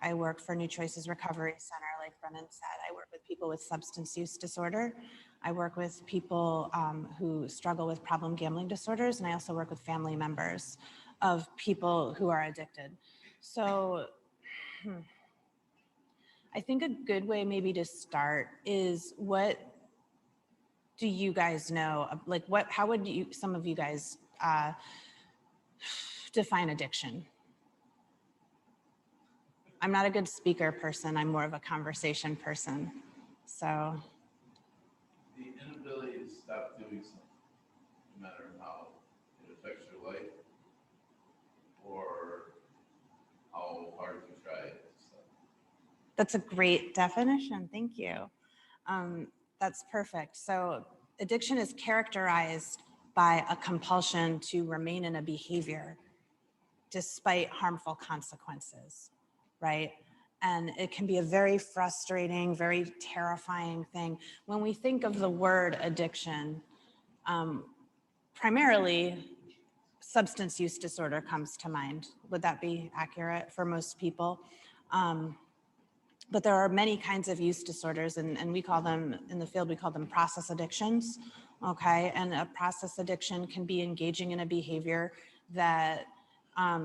I work for New Choices Recovery Center, like Brennan said. I work with people with substance use disorder. I work with people who struggle with problem gambling disorders, and I also work with family members of people who are addicted. So I think a good way maybe to start is, what do you guys know? Like how would some of you guys define addiction? I'm not a good speaker person. I'm more of a conversation person. So. The inability to stop doing something, no matter how it affects your life or how hard you try it. That's a great definition. Thank you. That's perfect. So addiction is characterized by a compulsion to remain in a behavior despite harmful consequences, right? And it can be a very frustrating, very terrifying thing. When we think of the word addiction, primarily substance use disorder comes to mind. Would that be accurate for most people? But there are many kinds of use disorders, and we call them, in the field, we call them process addictions, okay? And a process addiction can be engaging in a behavior that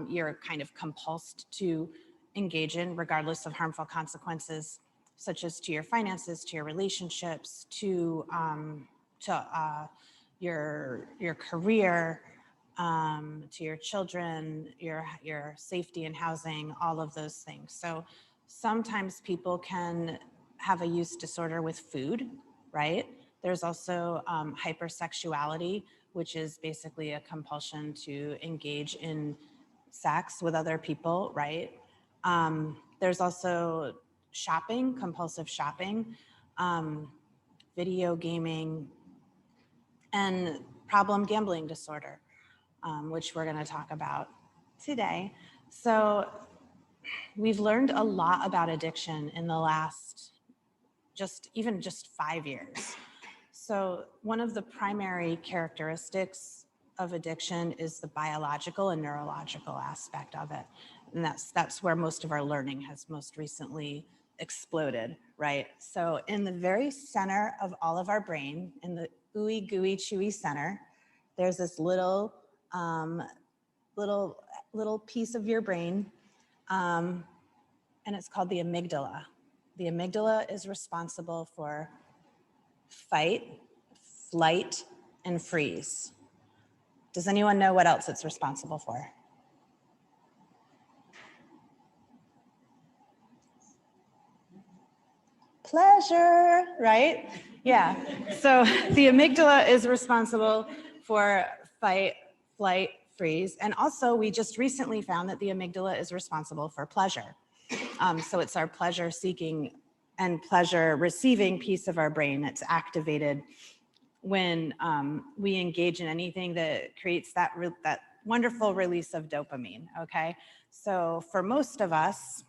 you're kind of compulsed to engage in regardless of harmful consequences, such as to your finances, to your relationships, to your career, to your children, your safety and housing, all of those things. So sometimes people can have a use disorder with food, right? There's also hypersexuality, which is basically a compulsion to engage in sex with other people, right? There's also shopping, compulsive shopping, video gaming, and problem gambling disorder, which we're going to talk about today. So we've learned a lot about addiction in the last even just 5 years. So one of the primary characteristics of addiction is the biological and neurological aspect of it. And that's where most of our learning has most recently exploded, right? So in the very center of all of our brain, in the ooey gooey chewy center, there's this little piece of your brain, and it's called the amygdala. The amygdala is responsible for fight, flight, and freeze. Does anyone know what else it's responsible for? Pleasure, right? Yeah. So the amygdala is responsible for fight, flight, freeze. And also, we just recently found that the amygdala is responsible for pleasure. So it's our pleasure seeking and pleasure receiving piece of our brain that's activated when we engage in anything that creates that wonderful release of dopamine, okay? So for most of us,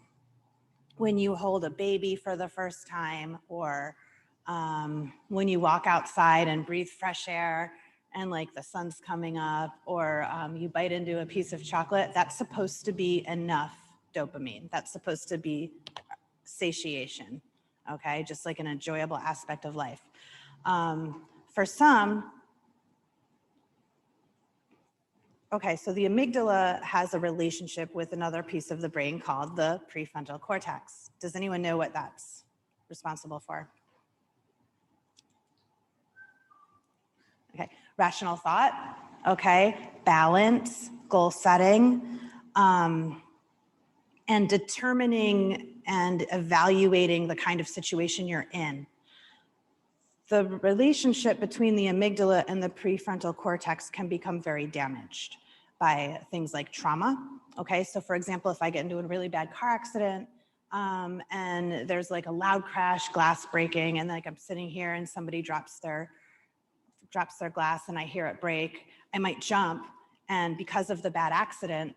when you hold a baby for the first time, or when you walk outside and breathe fresh air and like the sun's coming up, or you bite into a piece of chocolate, that's supposed to be enough dopamine. That's supposed to be satiation, okay? Just like an enjoyable aspect of life. For some, okay, so the amygdala has a relationship with another piece of the brain called the prefrontal cortex. Does anyone know what that's responsible for? Okay, rational thought, okay, balance, goal setting, and determining and evaluating the kind of situation you're in. The relationship between the amygdala and the prefrontal cortex can become very damaged by things like trauma. Okay, so for example, if I get into a really bad car accident and there's like a loud crash, glass breaking, and like I'm sitting here and somebody drops their glass and I hear it break, I might jump, and because of the bad accident,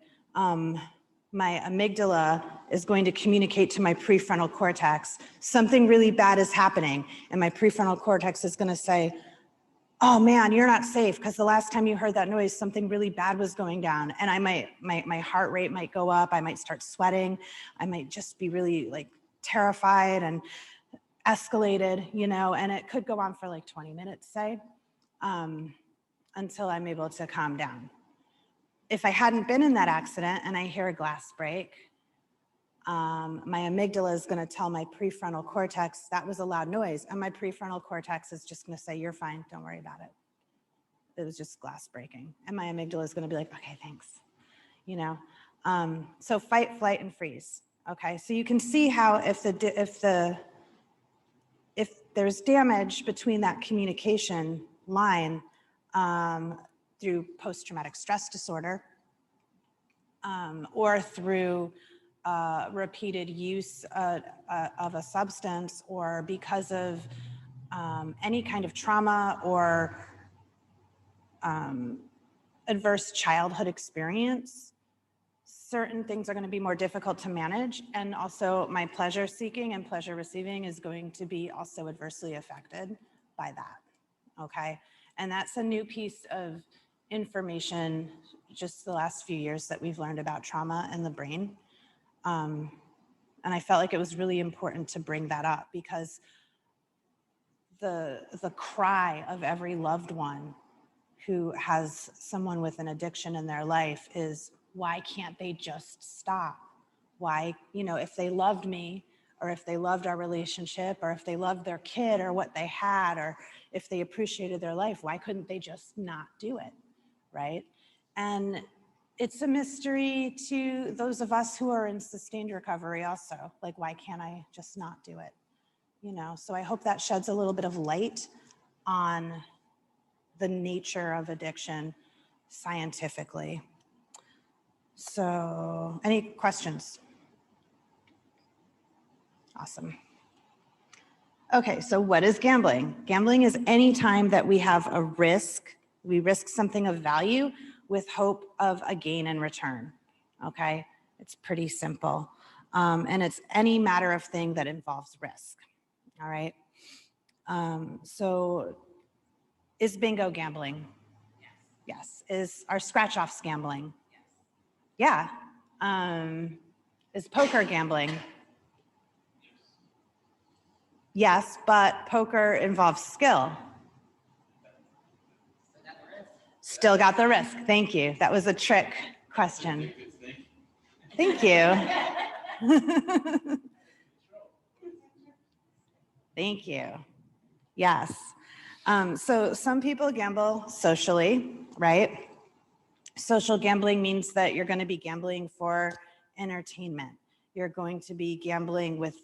my amygdala is going to communicate to my prefrontal cortex, something really bad is happening. And my prefrontal cortex is going to say, oh man, you're not safe because the last time you heard that noise, something really bad was going down. And my heart rate might go up. I might start sweating. I might just be really like terrified and escalated, you know, and it could go on for like 20 minutes, say, until I'm able to calm down. If I hadn't been in that accident and I hear a glass break, my amygdala is going to tell my prefrontal cortex that was a loud noise, and my prefrontal cortex is just going to say, you're fine, don't worry about it. It was just glass breaking. And my amygdala is going to be like, okay, thanks. You know, so fight, flight, and freeze. Okay, so you can see how if there's damage between that communication line through post-traumatic stress disorder or through repeated use of a substance, or because of any kind of trauma or adverse childhood experience, certain things are going to be more difficult to manage. And also my pleasure seeking and pleasure receiving is going to be also adversely affected by that. Okay. And that's a new piece of information just the last few years that we've learned about trauma and the brain. And I felt like it was really important to bring that up, because the cry of every loved one who has someone with an addiction in their life is, why can't they just stop? Why, you know, if they loved me, or if they loved our relationship, or if they loved their kid or what they had, or if they appreciated their life, why couldn't they just not do it, right? And it's a mystery to those of us who are in sustained recovery also, like, why can't I just not do it? You know, so I hope that sheds a little bit of light on the nature of addiction scientifically. So, any questions? Awesome. Okay, so what is gambling? Gambling is any time that we have a risk, we risk something of value with hope of a gain in return. Okay, it's pretty simple. And it's any matter of thing that involves risk. All right. So is bingo gambling? Yes. Is our scratch-offs gambling? Yeah. Is poker gambling? Yes, but poker involves skill. Still got the risk. Thank you. That was a trick question. Thank you. Thank you. Yes. So some people gamble socially, right? Social gambling means that you're going to be gambling for entertainment. You're going to be gambling with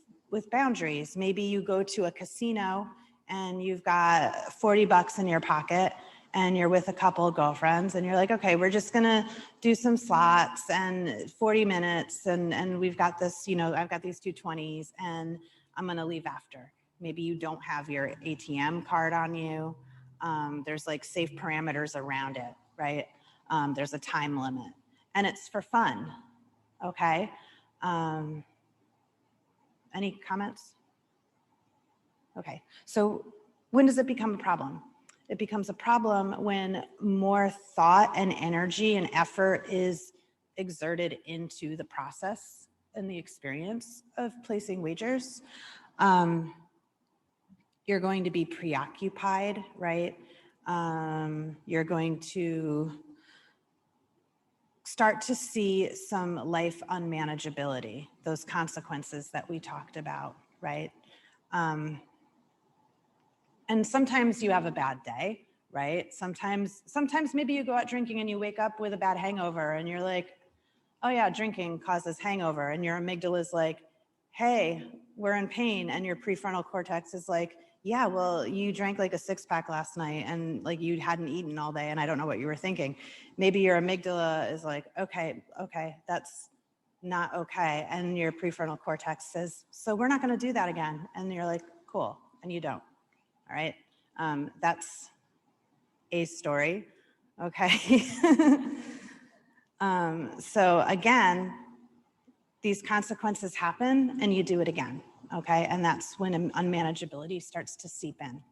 boundaries. Maybe you go to a casino and you've got 40 bucks in your pocket and you're with a couple of girlfriends and you're like, okay, we're just gonna do some slots and 40 minutes and we've got this, you know, I've got these 220s and I'm gonna leave after. Maybe you don't have your ATM card on you. There's like safe parameters around it, right? There's a time limit and it's for fun, okay? Any comments? Okay, so when does it become a problem? It becomes a problem when more thought and energy and effort is exerted into the process and the experience of placing wagers. You're going to be preoccupied, right? You're going to start to see some life unmanageability, those consequences that we talked about, right? And sometimes you have a bad day, right? Sometimes maybe you go out drinking and you wake up with a bad hangover and you're like, oh yeah, drinking causes hangover. And your amygdala is like, hey, we're in pain. And your prefrontal cortex is like, yeah, well, you drank like a 6-pack last night and like you hadn't eaten all day and I don't know what you were thinking. Maybe your amygdala is like, okay, that's not okay. And your prefrontal cortex says, so we're not gonna do that again. And you're like, cool, and you don't. All right, that's a story, okay? So again, these consequences happen and you do it again, okay? And that's when unmanageability starts to seep in.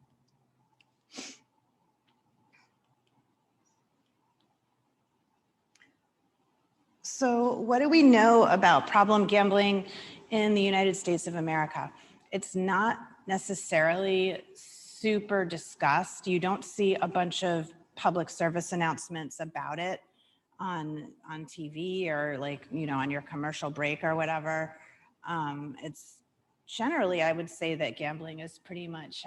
So what do we know about problem gambling in the United States of America? It's not necessarily super discussed. You don't see a bunch of public service announcements about it on TV or like, you know, on your commercial break or whatever. It's generally, I would say that gambling is pretty much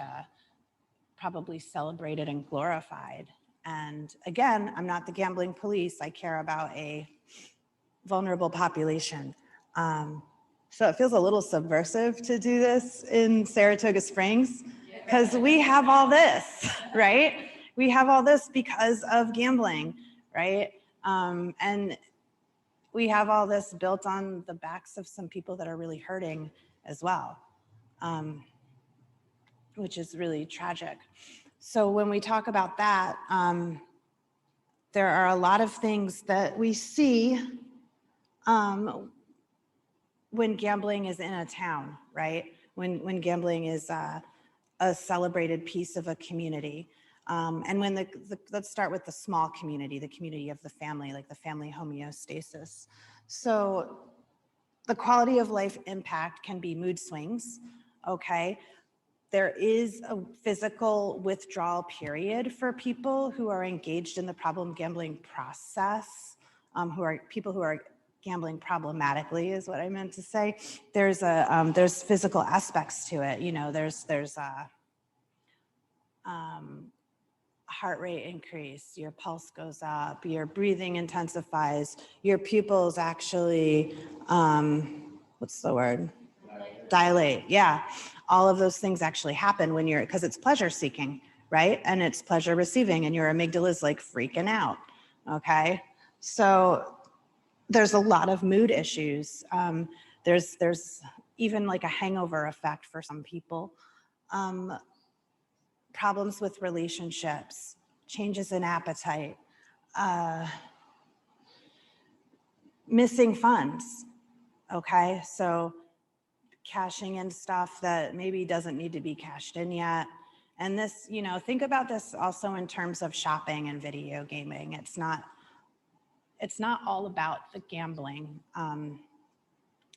probably celebrated and glorified. And again, I'm not the gambling police. I care about a vulnerable population. So it feels a little subversive to do this in Saratoga Springs because we have all this, right? We have all this because of gambling, right? And we have all this built on the backs of some people that are really hurting as well, which is really tragic. So when we talk about that, there are a lot of things that we see when gambling is in a town, right? When gambling is a celebrated piece of a community. And when let's start with the small community, the community of the family, like the family homeostasis. So the quality of life impact can be mood swings, okay? There is a physical withdrawal period for people who are engaged in the problem gambling process, people who are gambling problematically is what I meant to say. There's physical aspects to it. You know, there's heart rate increase, your pulse goes up, your breathing intensifies, your pupils actually, what's the word? Dilate, yeah. All of those things actually happen when because it's pleasure seeking, right? And it's pleasure receiving and your amygdala is like freaking out, okay? So there's a lot of mood issues. There's even like a hangover effect for some people. Problems with relationships, changes in appetite, missing funds, okay? So cashing in stuff that maybe doesn't need to be cashed in yet. And this, you know, think about this also in terms of shopping and video gaming. It's not all about the gambling,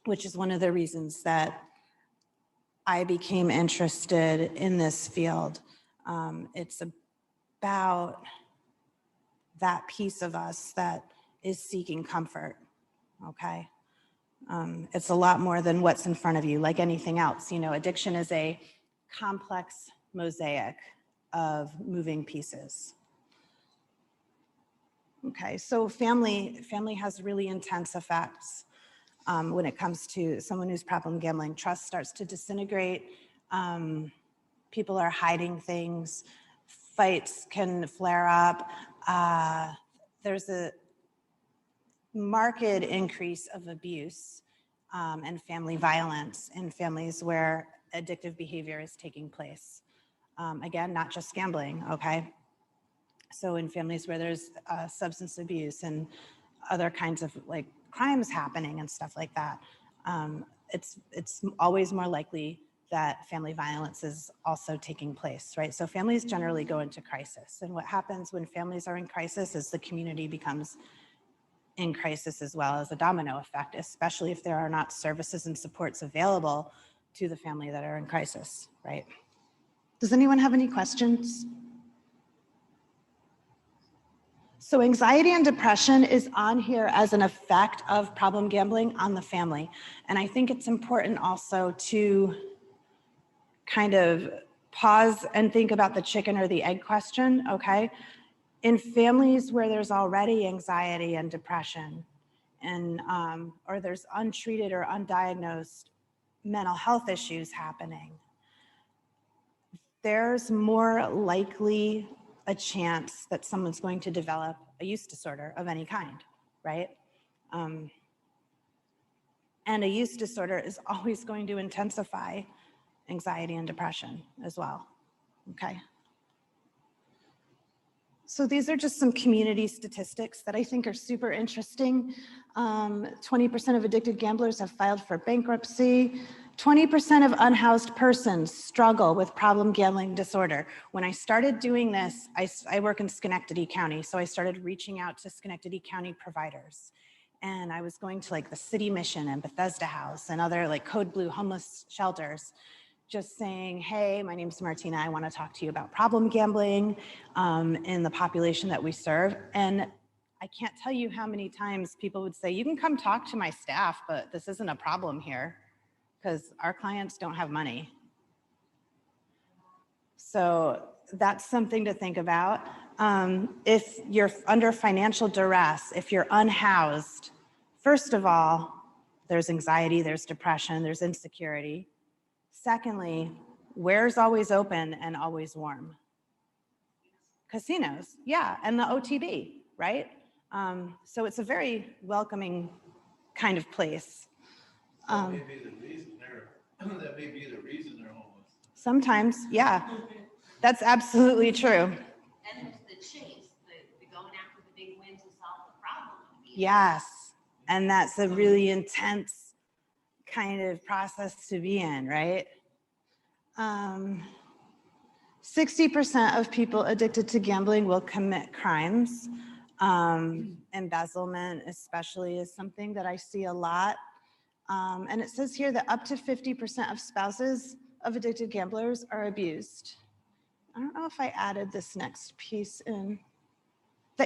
which is one of the reasons that I became interested in this field. It's about that piece of us that is seeking comfort, okay? It's a lot more than what's in front of you, like anything else. You know, addiction is a complex mosaic of moving pieces. Okay, so family has really intense effects when it comes to someone who's problem gambling. Trust starts to disintegrate. People are hiding things. Fights can flare up. There's a marked increase of abuse and family violence in families where addictive behavior is taking place. Again, not just gambling, okay? So in families where there's substance abuse and other kinds of like crimes happening and stuff like that, it's always more likely that family violence is also taking place, right? So families generally go into crisis. And what happens when families are in crisis is the community becomes in crisis as well, as a domino effect, especially if there are not services and supports available to the family that are in crisis, right? Does anyone have any questions? So anxiety and depression is on here as an effect of problem gambling on the family. And I think it's important also to kind of pause and think about the chicken or the egg question, okay? In families where there's already anxiety and depression and or there's untreated or undiagnosed mental health issues happening, there's more likely a chance that someone's going to develop a use disorder of any kind, right? And a use disorder is always going to intensify anxiety and depression as well, okay? So these are just some community statistics that I think are super interesting. 20% of addicted gamblers have filed for bankruptcy. 20% of unhoused persons struggle with problem gambling disorder. When I started doing this, I work in Schenectady County, so I started reaching out to Schenectady County providers. and I was going to like the City Mission and Bethesda House and other like Code Blue homeless shelters, just saying, hey, my name's Martina, I want to talk to you about problem gambling in the population that we serve. And I can't tell you how many times people would say, you can come talk to my staff, but this isn't a problem here because our clients don't have money. So that's something to think about. If you're under financial duress, if you're unhoused, first of all, there's anxiety, there's depression, there's insecurity. Secondly, where's always open and always warm? Casinos, yeah, and the OTB, right? So it's a very welcoming kind of place. That may be the reason they're homeless. Sometimes, yeah, that's absolutely true. And there's the chase, the going after the big win to solve the problem. Yes, and that's a really intense kind of process to be in, right? 60% of people addicted to gambling will commit crimes. Embezzlement especially is something that I see a lot. And it says here that up to 50% of spouses of addicted gamblers are abused. I don't know if I added this next piece in.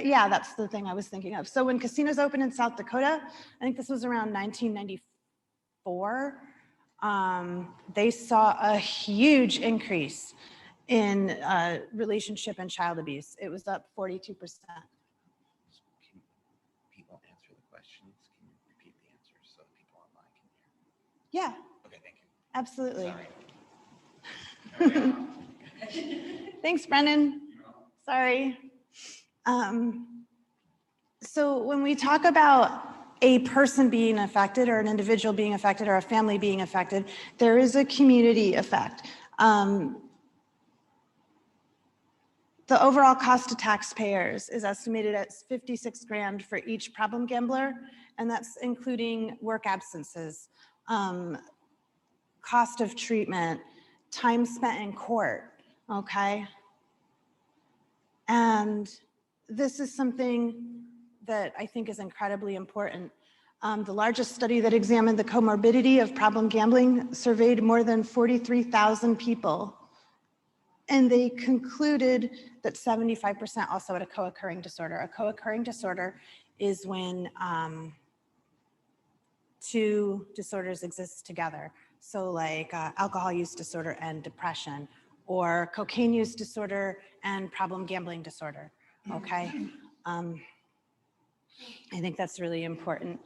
Yeah, that's the thing I was thinking of. So when casinos opened in South Dakota, I think this was around 1994, they saw a huge increase in relationship and child abuse. It was up 42%. Can people answer the questions? Can you repeat the answers so people online can hear? Yeah. Okay, thank you. Absolutely. Sorry. Thanks, Brennan. Sorry. So when we talk about a person being affected or an individual being affected or a family being affected, there is a community effect. The overall cost to taxpayers is estimated at 56 grand for each problem gambler, and that's including work absences, cost of treatment, time spent in court, okay? And this is something that I think is incredibly important. The largest study that examined the comorbidity of problem gambling surveyed more than 43,000 people. And they concluded that 75% also had a co-occurring disorder. A co-occurring disorder is when two disorders exist together. So like alcohol use disorder and depression, or cocaine use disorder and problem gambling disorder, okay? I think that's really important.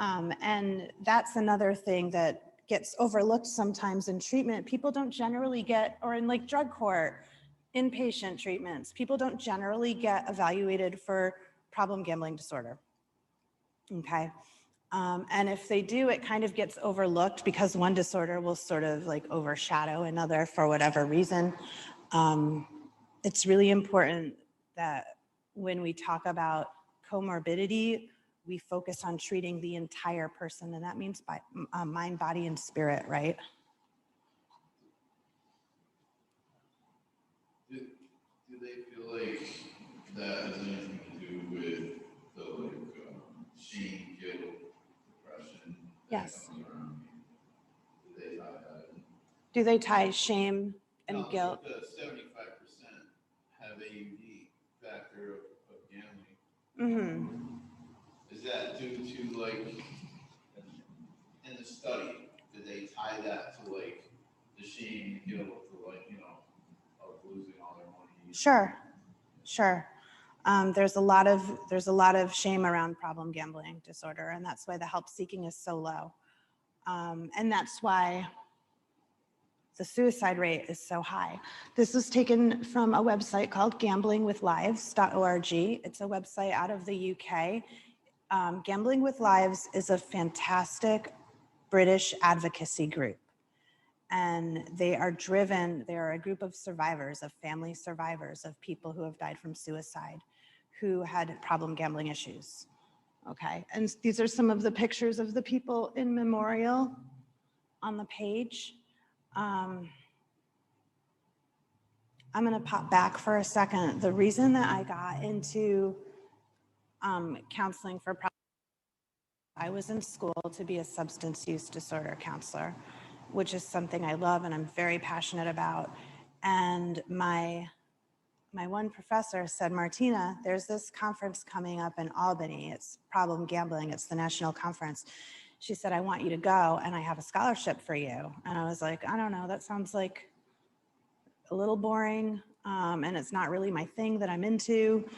And that's another thing that gets overlooked sometimes in treatment. People don't generally get, or in like drug court, inpatient treatments, people don't generally get evaluated for problem gambling disorder, okay? And if they do, it kind of gets overlooked because one disorder will sort of like overshadow another for whatever reason. It's really important that when we talk about comorbidity, we focus on treating the entire person, and that means by mind, body, and spirit, right? Do they feel like that has anything to do with the shame, guilt, depression? Yes. Do they tie that in? Do they tie shame and No, guilt? The 75% have a unique factor of gambling. Mm-hmm. Is that due to like, in the study, did they tie that to like the shame, guilt, to like, you know, of losing all their money? Sure, sure. There's a lot of shame around problem gambling disorder, and that's why the help seeking is so low. And that's why the suicide rate is so high. This was taken from a website called gamblingwithlives.org. It's a website out of the UK. Gambling with Lives is a fantastic British advocacy group. And they are a group of survivors, of family survivors, of people who have died from suicide, who had problem gambling issues, okay? And these are some of the pictures of the people in memorial on the page. I'm gonna pop back for a second. The reason that I got into counseling for I was in school to be a substance use disorder counselor, which is something I love and I'm very passionate about. And my one professor said, Martina, there's this conference coming up in Albany. It's Problem Gambling. It's the national conference. She said, I want you to go and I have a scholarship for you. And I was like, I don't know, that sounds like a little boring. And it's not really my thing that I'm into,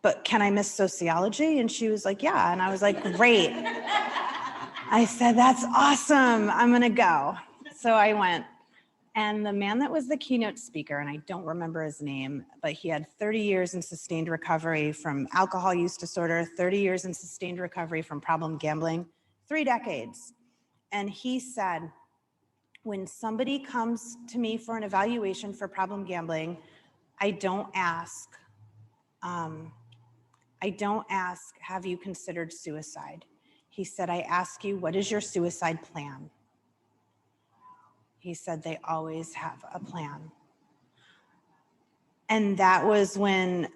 but can I miss sociology? And she was like, yeah. And I was like, great. I said, that's awesome. I'm gonna go. So I went. And the man that was the keynote speaker, and I don't remember his name, but he had 30 years in sustained recovery from alcohol use disorder, 30 years in sustained recovery from problem gambling, 3 decades. And he said, when somebody comes to me for an evaluation for problem gambling, I don't ask, have you considered suicide? He said, I ask you, what is your suicide plan? He said, they always have a plan. And that was when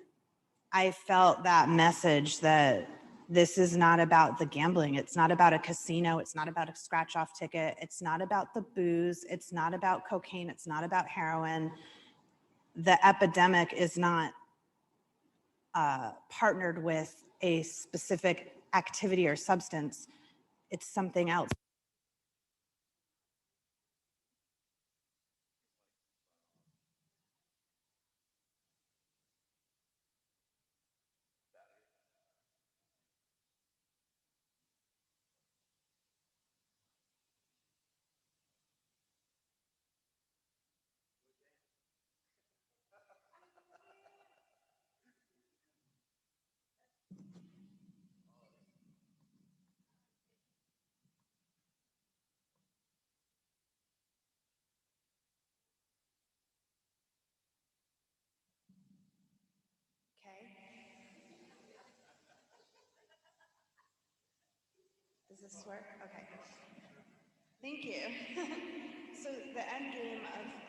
I felt that message that this is not about the gambling. It's not about a casino. It's not about a scratch off ticket. It's not about the booze. It's not about cocaine. It's not about heroin. The epidemic is not partnered with a specific activity or substance. It's something else. Okay. Does this work? Okay. Thank you. So the end game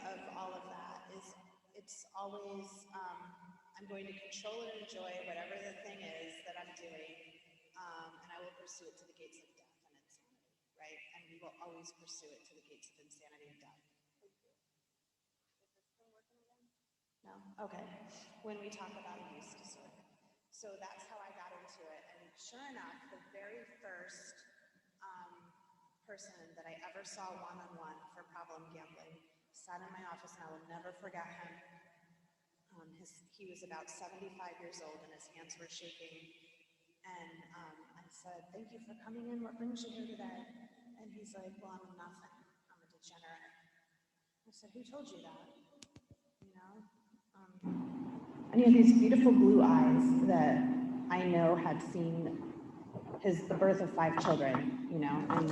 of all of that is it's always, I'm going to control and enjoy whatever the thing is that I'm doing, and I will pursue it to the gates of death and insanity, right? And we will always pursue it to the gates of insanity and death. No? Okay. When we talk about a use disorder. So that's how I got into it. And sure enough, the very first person that I ever saw one-on-one for problem gambling sat in my office, and I will never forget him. He was about 75 years old and his hands were shaking. And I said, thank you for coming in. What brings you here today? And he's like, well, I'm nothing. I'm a degenerate. I said, who told you that? You know? And he had these beautiful blue eyes that I know had seen the birth of 5 children, you know, and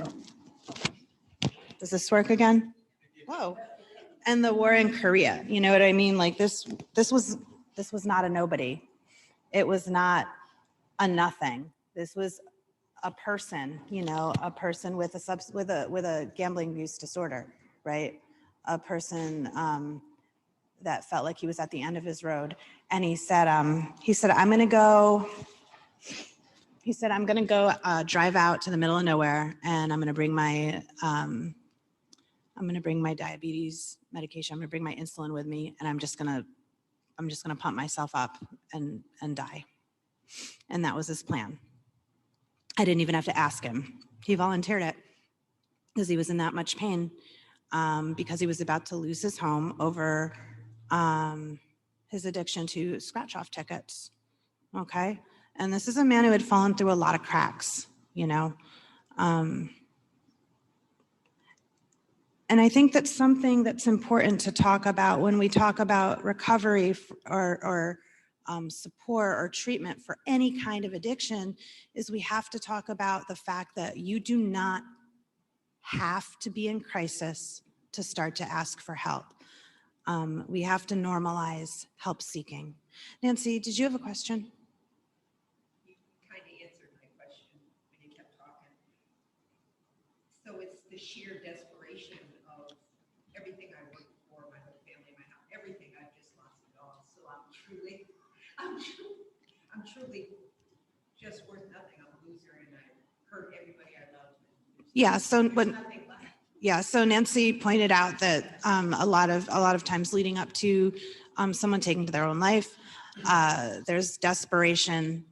does this work again? Whoa. And the war in Korea, you know what I mean? Like this was not a nobody. It was not a nothing. This was a person, you know, a person with a gambling use disorder, right? A person that felt like he was at the end of his road. And he said, I'm gonna go drive out to the middle of nowhere, and I'm gonna bring my diabetes medication. I'm gonna bring my insulin with me, and I'm just gonna pump myself up and die. And that was his plan. I didn't even have to ask him. He volunteered it because he was in that much pain, because he was about to lose his home over his addiction to scratch-off tickets. Okay, and this is a man who had fallen through a lot of cracks, you know. And I think that's something that's important to talk about when we talk about recovery or support or treatment for any kind of addiction, is we have to talk about the fact that you do not have to be in crisis to start to ask for help. We have to normalize help seeking. Nancy, did you have a question? You kind of answered my question when you kept talking. So it's the sheer desperation of everything I worked for, my whole family, my house, everything. I've just lost it all. So I'm truly just worth nothing. I'm a loser and I hurt everybody I love. Yeah, so There's when, nothing left. yeah, so Nancy pointed out that a lot of times leading up to someone taking to their own life, there's desperation,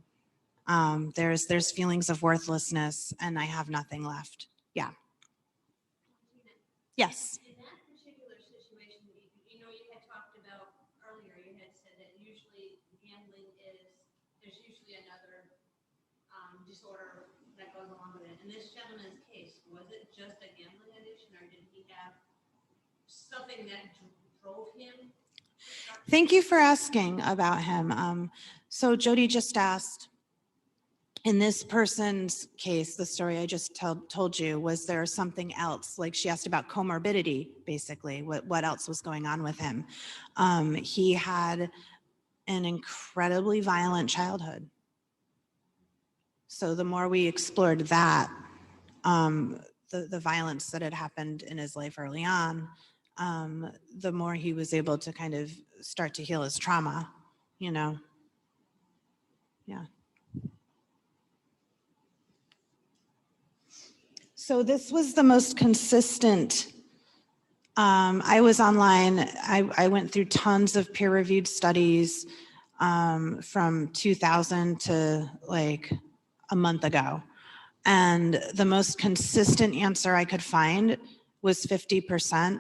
there's feelings of worthlessness, and I have nothing left. Yeah. Yes. In that particular situation, you had talked about earlier, you had said that usually gambling there's usually another disorder that goes along with it. In this gentleman's case, was it just a gambling addiction, or did he have something that drove him? Thank you for asking about him. So Jody just asked, in this person's case, the story I just told you, was there something else? Like she asked about comorbidity, basically, what else was going on with him? He had an incredibly violent childhood. So the more we explored that, the violence that had happened in his life early on, the more he was able to kind of start to heal his trauma, you know? Yeah. So this was the most consistent. I was online. I went through tons of peer-reviewed studies from 2000 to like a month ago. And the most consistent answer I could find was 50%.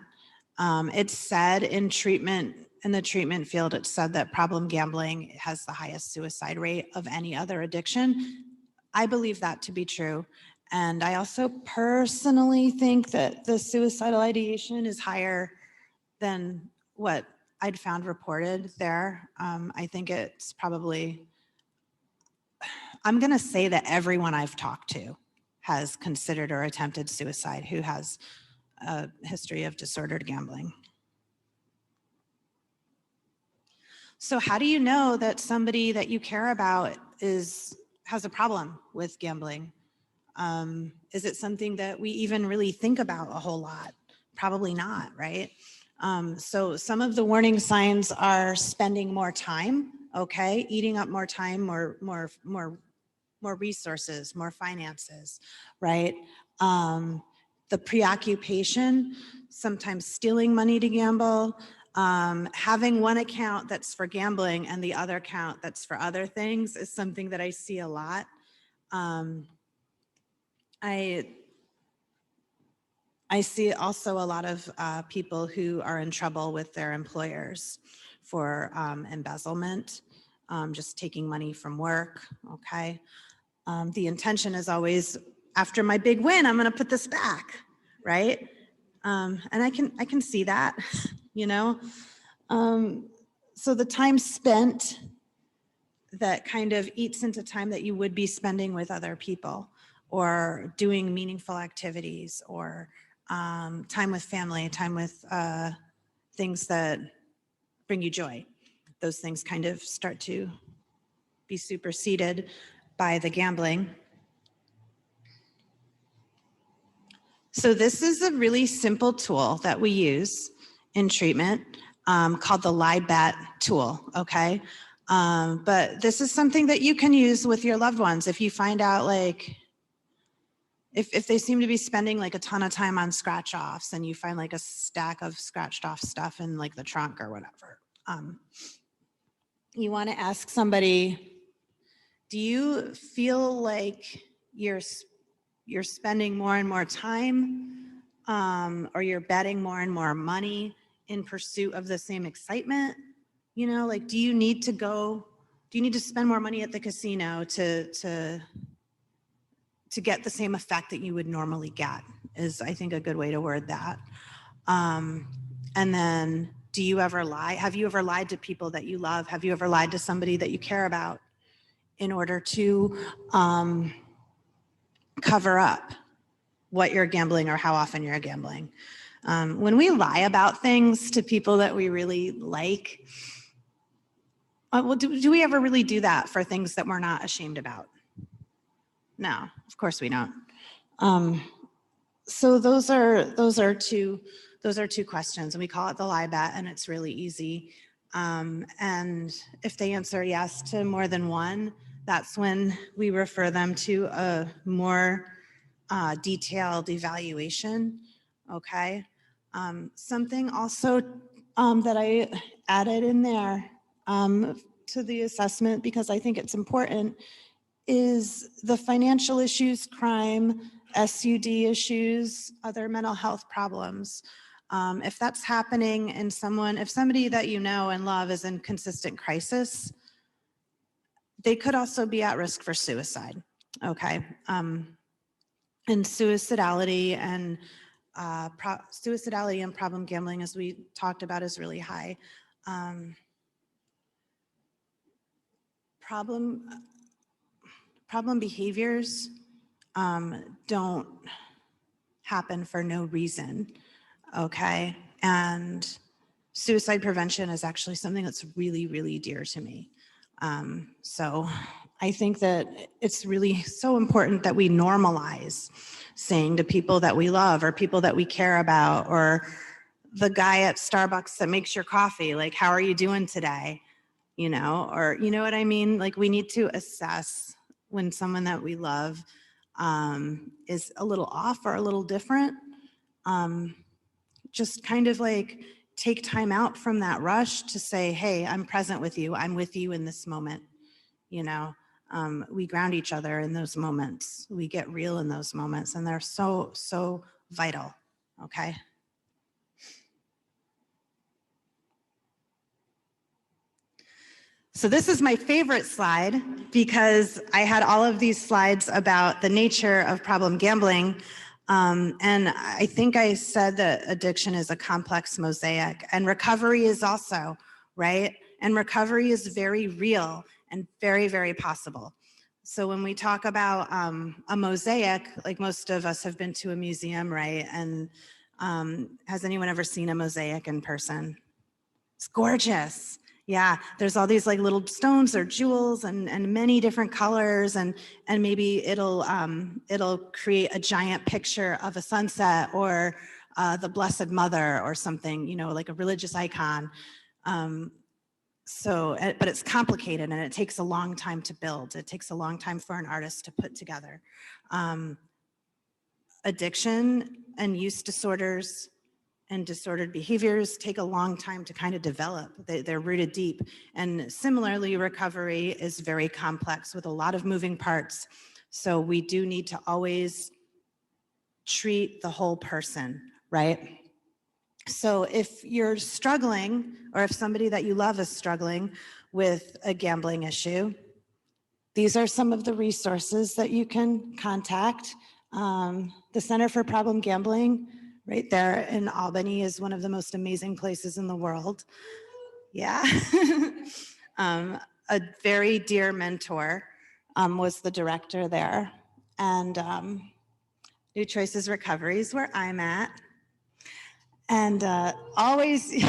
It said in the treatment field, it said that problem gambling has the highest suicide rate of any other addiction. I believe that to be true. And I also personally think that the suicidal ideation is higher than what I'd found reported there. I think it's probably, I'm gonna say that everyone I've talked to has considered or attempted suicide who has a history of disordered gambling. So how do you know that somebody that you care about has a problem with gambling? Is it something that we even really think about a whole lot? Probably not, right? So some of the warning signs are spending more time, okay? Eating up more time, more resources, more finances, right? The preoccupation, sometimes stealing money to gamble, having one account that's for gambling and the other account that's for other things is something that I see a lot. I see also a lot of people who are in trouble with their employers for embezzlement, just taking money from work, okay? The intention is always, after my big win, I'm gonna put this back, right? And I can see that, you know? So the time spent that kind of eats into time that you would be spending with other people or doing meaningful activities or time with family, time with things that bring you joy. Those things kind of start to be superseded by the gambling. So this is a really simple tool that we use in treatment called the LieBet tool, okay? But this is something that you can use with your loved ones. If you find out like, if they seem to be spending like a ton of time on scratch offs and you find like a stack of scratched off stuff in like the trunk or whatever, you want to ask somebody, do you feel like you're spending more and more time or you're betting more and more money in pursuit of the same excitement? You know, like, do you need to spend more money at the casino to get the same effect that you would normally get is, I think, a good way to word that. And then, do you ever lie? Have you ever lied to people that you love? Have you ever lied to somebody that you care about in order to cover up what you're gambling or how often you're gambling? When we lie about things to people that we really like, well, do we ever really do that for things that we're not ashamed about? No, of course we don't. So those are two questions, and we call it the LieBet, and it's really easy. And if they answer yes to more than one, that's when we refer them to a more detailed evaluation. Okay. Something also that I added in there to the assessment, because I think it's important, is the financial issues, crime, SUD issues, other mental health problems. If that's happening in someone, if somebody that you know and love is in consistent crisis, they could also be at risk for suicide. Okay. And suicidality and problem gambling, as we talked about, is really high. Problem behaviors don't happen for no reason, okay? And suicide prevention is actually something that's really, really dear to me. So I think that it's really so important that we normalize saying to people that we love or people that we care about, or the guy at Starbucks that makes your coffee, like, how are you doing today? You know, or you know what I mean? Like, we need to assess when someone that we love is a little off or a little different. Just kind of like take time out from that rush to say, hey, I'm present with you. I'm with you in this moment. You know, we ground each other in those moments. We get real in those moments, and they're so, so vital. Okay. So this is my favorite slide, because I had all of these slides about the nature of problem gambling. And I think I said that addiction is a complex mosaic, and recovery is also, right? And recovery is very real and very, very possible. So when we talk about a mosaic, like most of us have been to a museum, right? And has anyone ever seen a mosaic in person? It's gorgeous. Yeah, there's all these like little stones or jewels and many different colors, and maybe it'll create a giant picture of a sunset or the Blessed Mother or something, you know, like a religious icon. But it's complicated, and it takes a long time to build. It takes a long time for an artist to put together. Addiction and use disorders and disordered behaviors take a long time to kind of develop. They're rooted deep. And similarly, recovery is very complex with a lot of moving parts. So we do need to always treat the whole person, right? So if you're struggling, or if somebody that you love is struggling with a gambling issue, these are some of the resources that you can contact. The Center for Problem Gambling, right there in Albany, is one of the most amazing places in the world. Yeah. A very dear mentor was the director there. And New Choices Recovery is where I'm at. And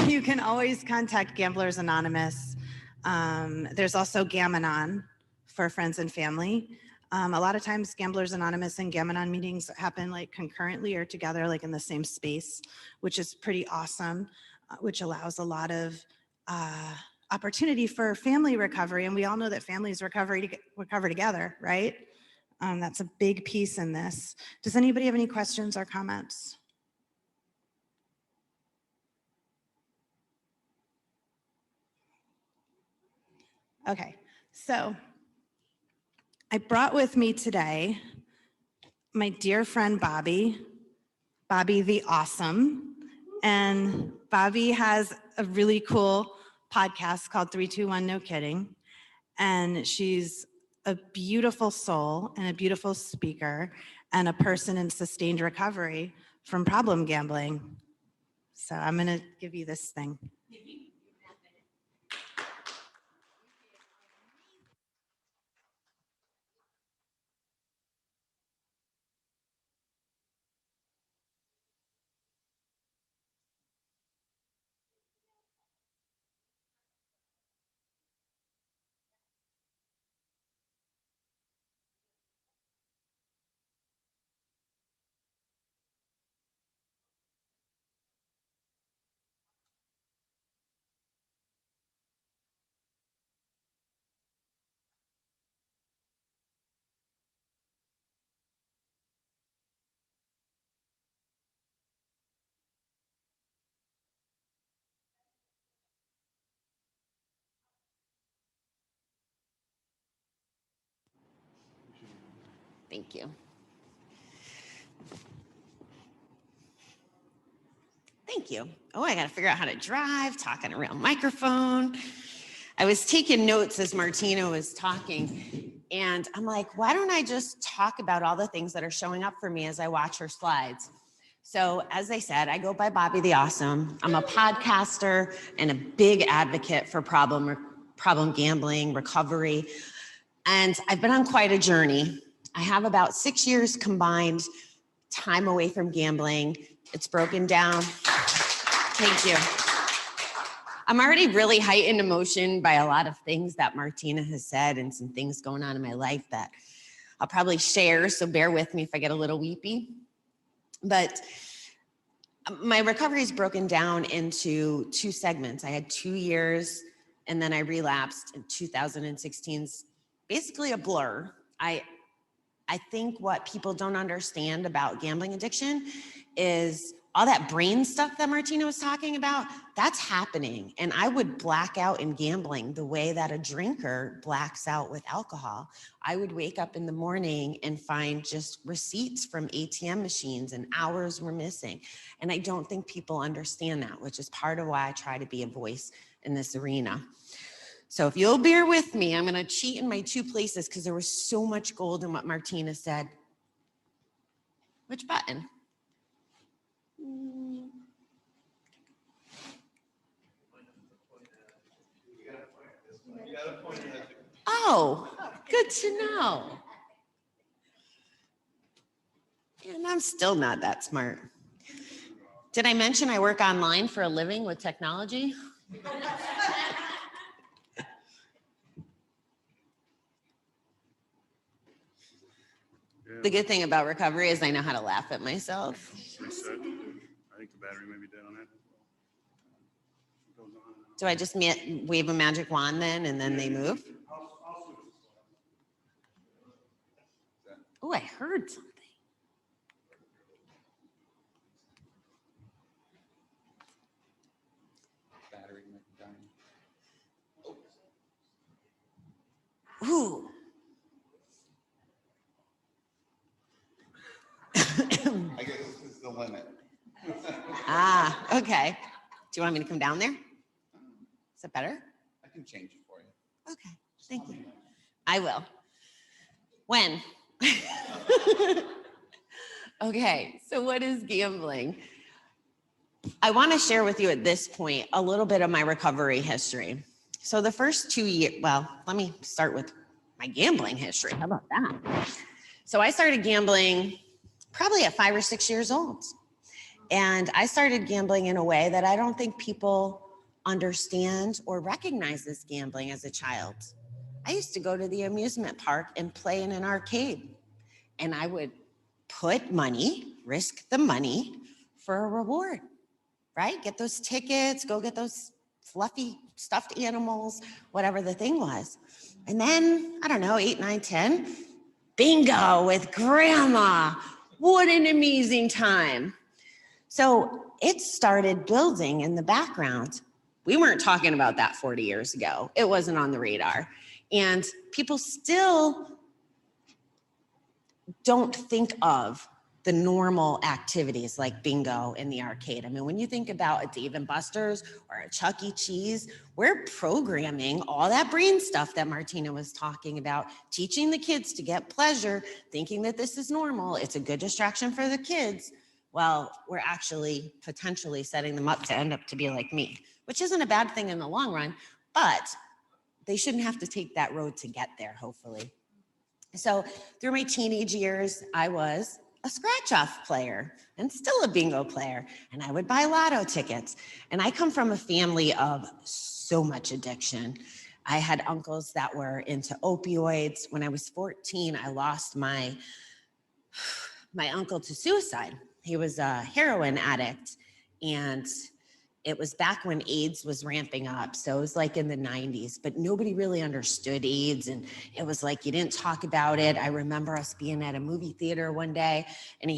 you can always contact Gamblers Anonymous. There's also Gam-Anon for friends and family. A lot of times Gamblers Anonymous and Gam-Anon meetings happen like concurrently or together, like in the same space, which is pretty awesome, which allows a lot of opportunity for family recovery. And we all know that families recover together, right? That's a big piece in this. Does anybody have any questions or comments? Okay, so I brought with me today my dear friend Bobby the Awesome. And Bobby has a really cool podcast called 321 No Kidding. And she's a beautiful soul and a beautiful speaker and a person in sustained recovery from problem gambling. So I'm going to give you this thing. Thank you. Thank you. Oh, I got to figure out how to drive, talk on a real microphone. I was taking notes as Martina was talking, and I'm like, why don't I just talk about all the things that are showing up for me as I watch her slides? So as I said, I go by Bobby the Awesome. I'm a podcaster and a big advocate for problem gambling, recovery. And I've been on quite a journey. I have about 6 years combined time away from gambling. It's broken down. Thank you. I'm already really heightened emotion by a lot of things that Martina has said and some things going on in my life that I'll probably share. So bear with me if I get a little weepy. But my recovery is broken down into 2 segments. I had 2 years and then I relapsed in 2016's basically a blur. I think what people don't understand about gambling addiction is all that brain stuff that Martina was talking about, that's happening. And I would black out in gambling the way that a drinker blacks out with alcohol. I would wake up in the morning and find just receipts from ATM machines and hours were missing. And I don't think people understand that, which is part of why I try to be a voice in this arena. So if you'll bear with me, I'm going to cheat in my 2 places because there was so much gold in what Martina said. Which button? Oh, good to know. And I'm still not that smart. Did I mention I work online for a living with technology? The good thing about recovery is I know how to laugh at myself. Reset. I think the battery may be dead on that. Do I just wave a magic wand then and then they move? Oh, I heard something. Battery might be dying. Ooh. I guess this is the limit. Okay. Do you want me to come down there? Is that better? I can change it for you. Okay, thank you. I will. When? Okay, so what is gambling? I want to share with you at this point a little bit of my recovery history. So the first 2 years, well, let me start with my gambling history. How about that? So I started gambling probably at 5 or 6 years old. And I started gambling in a way that I don't think people understand or recognize as gambling as a child. I used to go to the amusement park and play in an arcade. And I would put money, risk the money for a reward, right? Get those tickets, go get those fluffy stuffed animals, whatever the thing was. And then, I don't know, 8, 9, 10, bingo with grandma. What an amazing time. So it started building in the background. We weren't talking about that 40 years ago. It wasn't on the radar. And people still don't think of the normal activities like bingo in the arcade. I mean, when you think about a Dave & Buster's or a Chuck E. Cheese, we're programming all that brain stuff that Martina was talking about, teaching the kids to get pleasure, thinking that this is normal. It's a good distraction for the kids. Well, we're actually potentially setting them up to end up to be like me, which isn't a bad thing in the long run, but they shouldn't have to take that road to get there, hopefully. So through my teenage years, I was a scratch-off player and still a bingo player, and I would buy lotto tickets. And I come from a family of so much addiction. I had uncles that were into opioids. When I was 14, I lost my uncle to suicide. He was a heroin addict, and it was back when AIDS was ramping up. So it was like in the 90s, but nobody really understood AIDS. And it was like, you didn't talk about it. I remember us being at a movie theater one day and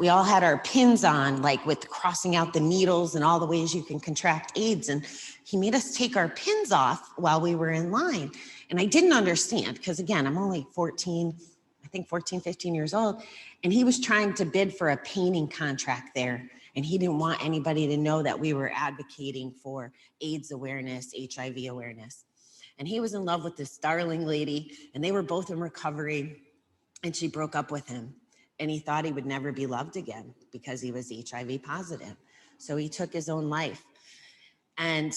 we all had our pins on, like with crossing out the needles and all the ways you can contract AIDS. And he made us take our pins off while we were in line. And I didn't understand because again, I'm only 14. I think 14, 15 years old. And he was trying to bid for a painting contract there. And he didn't want anybody to know that we were advocating for AIDS awareness, HIV awareness. And he was in love with this darling lady, and they were both in recovery, and she broke up with him. And he thought he would never be loved again because he was HIV positive. So he took his own life. And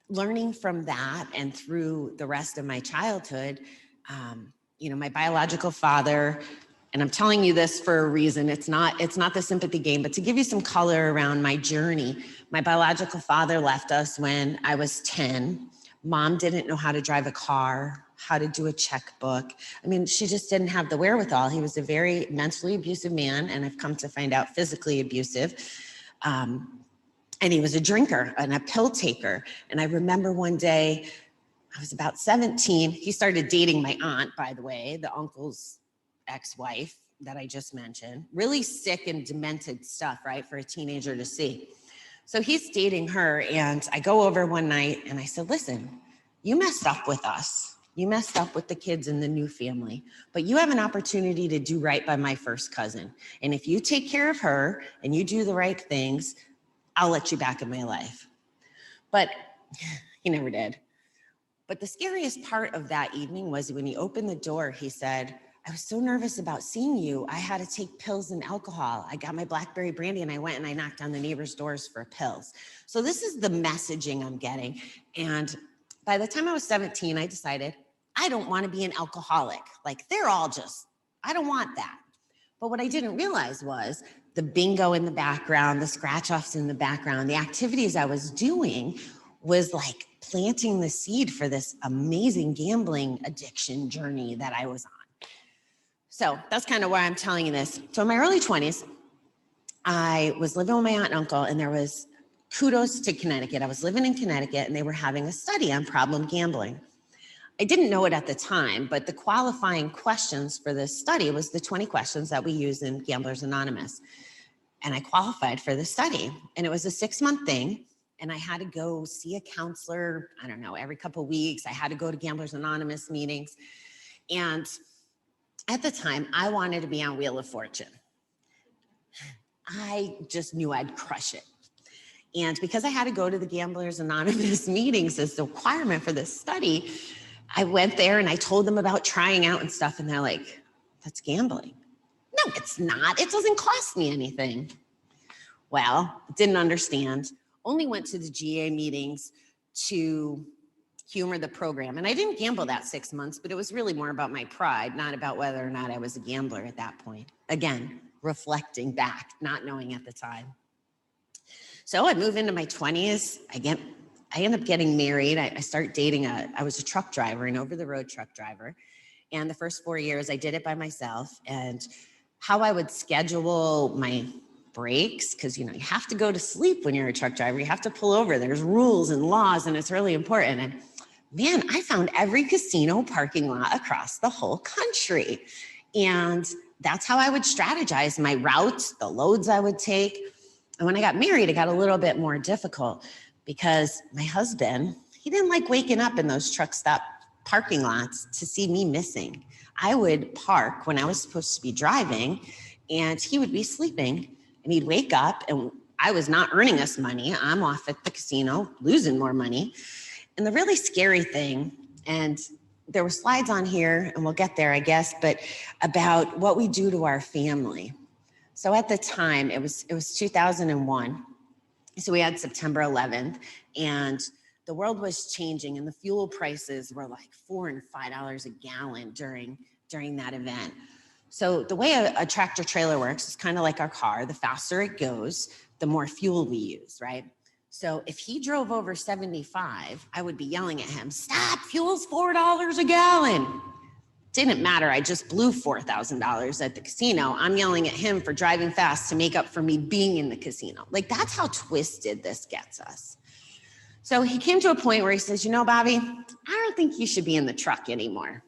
learning from that and through the rest of my childhood, my biological father, and I'm telling you this for a reason, it's not the sympathy game, but to give you some color around my journey, my biological father left us when I was 10. Mom didn't know how to drive a car, how to do a checkbook. I mean, she just didn't have the wherewithal. He was a very mentally abusive man, and I've come to find out physically abusive. And he was a drinker and a pill taker. And I remember one day, I was about 17. He started dating my aunt, by the way, the uncle's ex-wife that I just mentioned. Really sick and demented stuff, right, for a teenager to see. So he's dating her, and I go over one night and I said, listen, you messed up with us. You messed up with the kids in the new family, but you have an opportunity to do right by my first cousin. And if you take care of her and you do the right things, I'll let you back in my life. But he never did. But the scariest part of that evening was when he opened the door, he said, I was so nervous about seeing you. I had to take pills and alcohol. I got my blackberry brandy and I went and I knocked on the neighbors' doors for pills. So this is the messaging I'm getting. And by the time I was 17, I decided I don't want to be an alcoholic. Like they're all just, I don't want that. But what I didn't realize was the bingo in the background, the scratch offs in the background, the activities I was doing was like planting the seed for this amazing gambling addiction journey that I was on. So that's kind of why I'm telling you this. So in my early 20s, I was living with my aunt and uncle, and there was kudos to Connecticut. I was living in Connecticut, and they were having a study on problem gambling. I didn't know it at the time, but the qualifying questions for this study was the 20 questions that we use in Gamblers Anonymous. And I qualified for the study, and it was a 6-month thing. And I had to go see a counselor, I don't know, every couple of weeks. I had to go to Gamblers Anonymous meetings. And at the time, I wanted to be on Wheel of Fortune. I just knew I'd crush it. And because I had to go to the Gamblers Anonymous meetings as the requirement for this study, I went there and I told them about trying out and stuff. And they're like, that's gambling. No, it's not. It doesn't cost me anything. Well, didn't understand. Only went to the GA meetings to humor the program. And I didn't gamble that 6 months, but it was really more about my pride, not about whether or not I was a gambler at that point. Again, reflecting back, not knowing at the time. So I move into my 20s. I end up getting married. I start dating I was a truck driver, an over-the-road truck driver. And the first 4 years I did it by myself. And how I would schedule my breaks, because you have to go to sleep when you're a truck driver. You have to pull over. There's rules and laws, and it's really important. And man, I found every casino parking lot across the whole country. And that's how I would strategize my routes, the loads I would take. And when I got married, it got a little bit more difficult because my husband, he didn't like waking up in those truck stop parking lots to see me missing. I would park when I was supposed to be driving, and he would be sleeping, and he'd wake up, and I was not earning us money. I'm off at the casino, losing more money. And the really scary thing, and there were slides on here, and we'll get there, I guess, but about what we do to our family. So at the time, it was 2001. So we had September 11th, and the world was changing, and the fuel prices were like $4 and $5 a gallon during that event. So the way a tractor trailer works is kind of like our car. The faster it goes, the more fuel we use, right? So if he drove over 75, I would be yelling at him, stop, fuel's $4 a gallon. Didn't matter, I just blew $4,000 at the casino. I'm yelling at him for driving fast to make up for me being in the casino. Like, that's how twisted this gets us. So he came to a point where he says, Bobby, I don't think you should be in the truck anymore.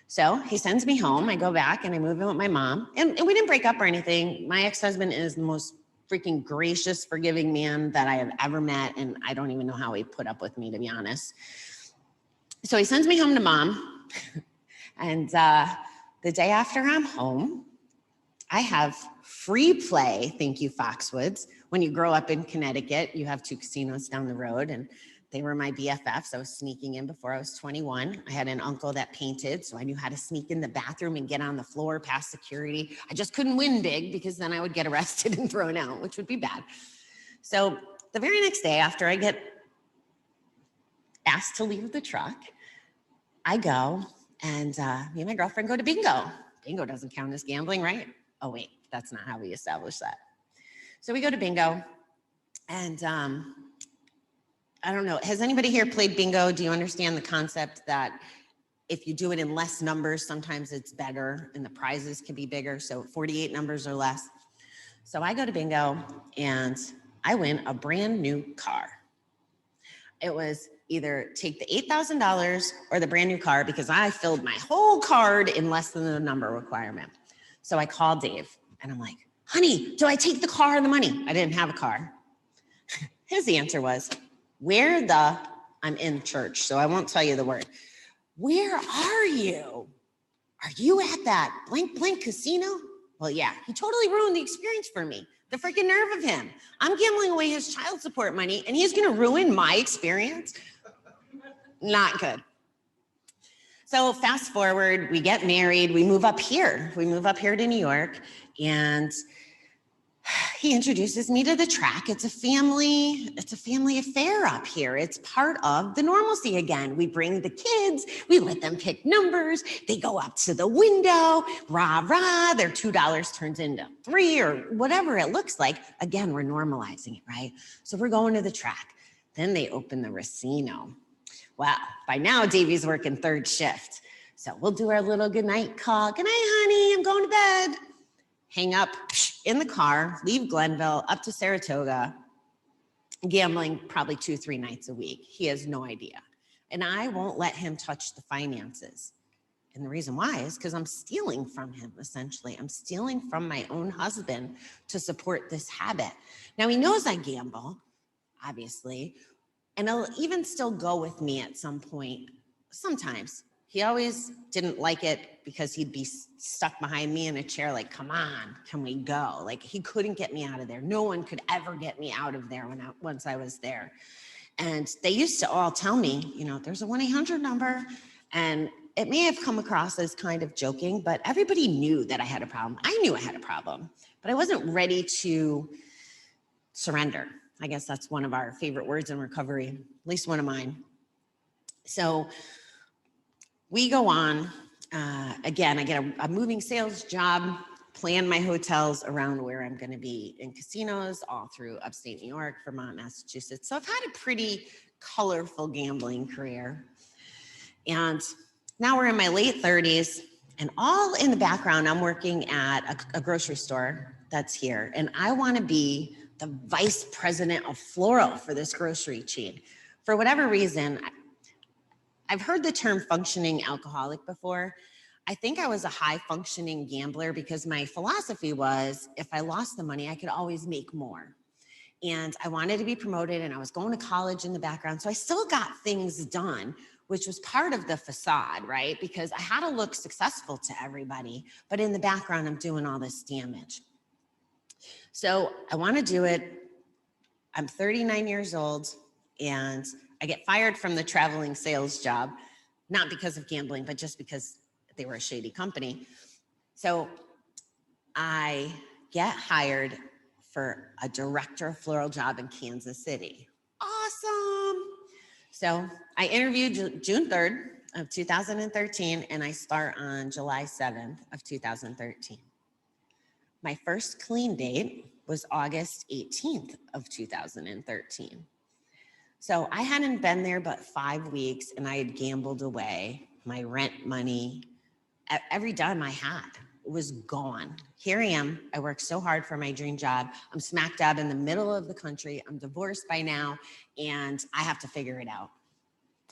So he sends me home. I go back and I move in with my mom. And we didn't break up or anything. My ex-husband is the most freaking gracious, forgiving man that I have ever met. And I don't even know how he put up with me, to be honest. So he sends me home to mom. And the the day after I'm home, I have free play. Thank you, Foxwoods. When you grow up in Connecticut, you have 2 casinos down the road, and they were my BFFs. I was sneaking in before I was 21. I had an uncle that painted, so I knew how to sneak in the bathroom and get on the floor past security. I just couldn't win big because then I would get arrested and thrown out, which would be bad. So the very next day after I get asked to leave the truck, I go and me and my girlfriend go to bingo. Bingo doesn't count as gambling, right? Oh wait, that's not how we establish that. So we go to bingo, and I don't know, has anybody here played bingo? Do you understand the concept that if you do it in less numbers, sometimes it's better and the prizes can be bigger, so 48 numbers or less. So I go to bingo and I win a brand new car. It was either take the $8,000 or the brand new car because I filled my whole card in less than the number requirement. So I called Dave and I'm like, honey, do I take the car or the money? I didn't have a car. His answer was, I'm in church, so I won't tell you the word. Where are you? Are you at that blank blank casino? Well, yeah, he totally ruined the experience for me. The freaking nerve of him. I'm gambling away his child support money and he's gonna ruin my experience? Not good. So fast forward, we get married, we move up here. We move up here to New York, and he introduces me to the track. It's a family affair up here. It's part of the normalcy again. We bring the kids, we let them pick numbers. They go up to the window, rah, rah, their $2 turns into $3 or whatever it looks like. Again, we're normalizing it, right? So we're going to the track. Then they open the Racino. Well, by now Davey's working 3rd shift. So we'll do our little goodnight call. Good night, honey, I'm going to bed. Hang up in the car, leave Glenville up to Saratoga, gambling probably 2-3 nights a week. He has no idea. And I won't let him touch the finances. And the reason why is because I'm stealing from him, essentially. I'm stealing from my own husband to support this habit. Now he knows I gamble, obviously, and he'll even still go with me at some point, sometimes. He always didn't like it because he'd be stuck behind me in a chair like, come on, can we go? Like he couldn't get me out of there. No one could ever get me out of there once I was there. And they used to all tell me, there's a 1-800 number. And it may have come across as kind of joking, but everybody knew that I had a problem. I knew I had a problem, but I wasn't ready to surrender. I guess that's one of our favorite words in recovery, at least one of mine. So we go on, again, I get a moving sales job, plan my hotels around where I'm gonna be in casinos all through upstate New York, Vermont, Massachusetts. So I've had a pretty colorful gambling career. And now we're in my late 30s, and all in the background, I'm working at a grocery store that's here. And I wanna be the vice president of floral for this grocery chain. For whatever reason, I've heard the term functioning alcoholic before. I think I was a high functioning gambler because my philosophy was if I lost the money, I could always make more. And I wanted to be promoted and I was going to college in the background. So I still got things done, which was part of the facade, right? Because I had to look successful to everybody, but in the background, I'm doing all this damage. So I want to do it. I'm 39 years old and I get fired from the traveling sales job, not because of gambling, but just because they were a shady company. So I get hired for a director of floral job in Kansas City. Awesome. So I interviewed June 3rd of 2013, and I start on July 7th of 2013. My first clean date was August 18th of 2013. So I hadn't been there but 5 weeks, and I had gambled away my rent money. Every dime I had was gone. Here I am. I worked so hard for my dream job. I'm smack dab in the middle of the country. I'm divorced by now, and I have to figure it out.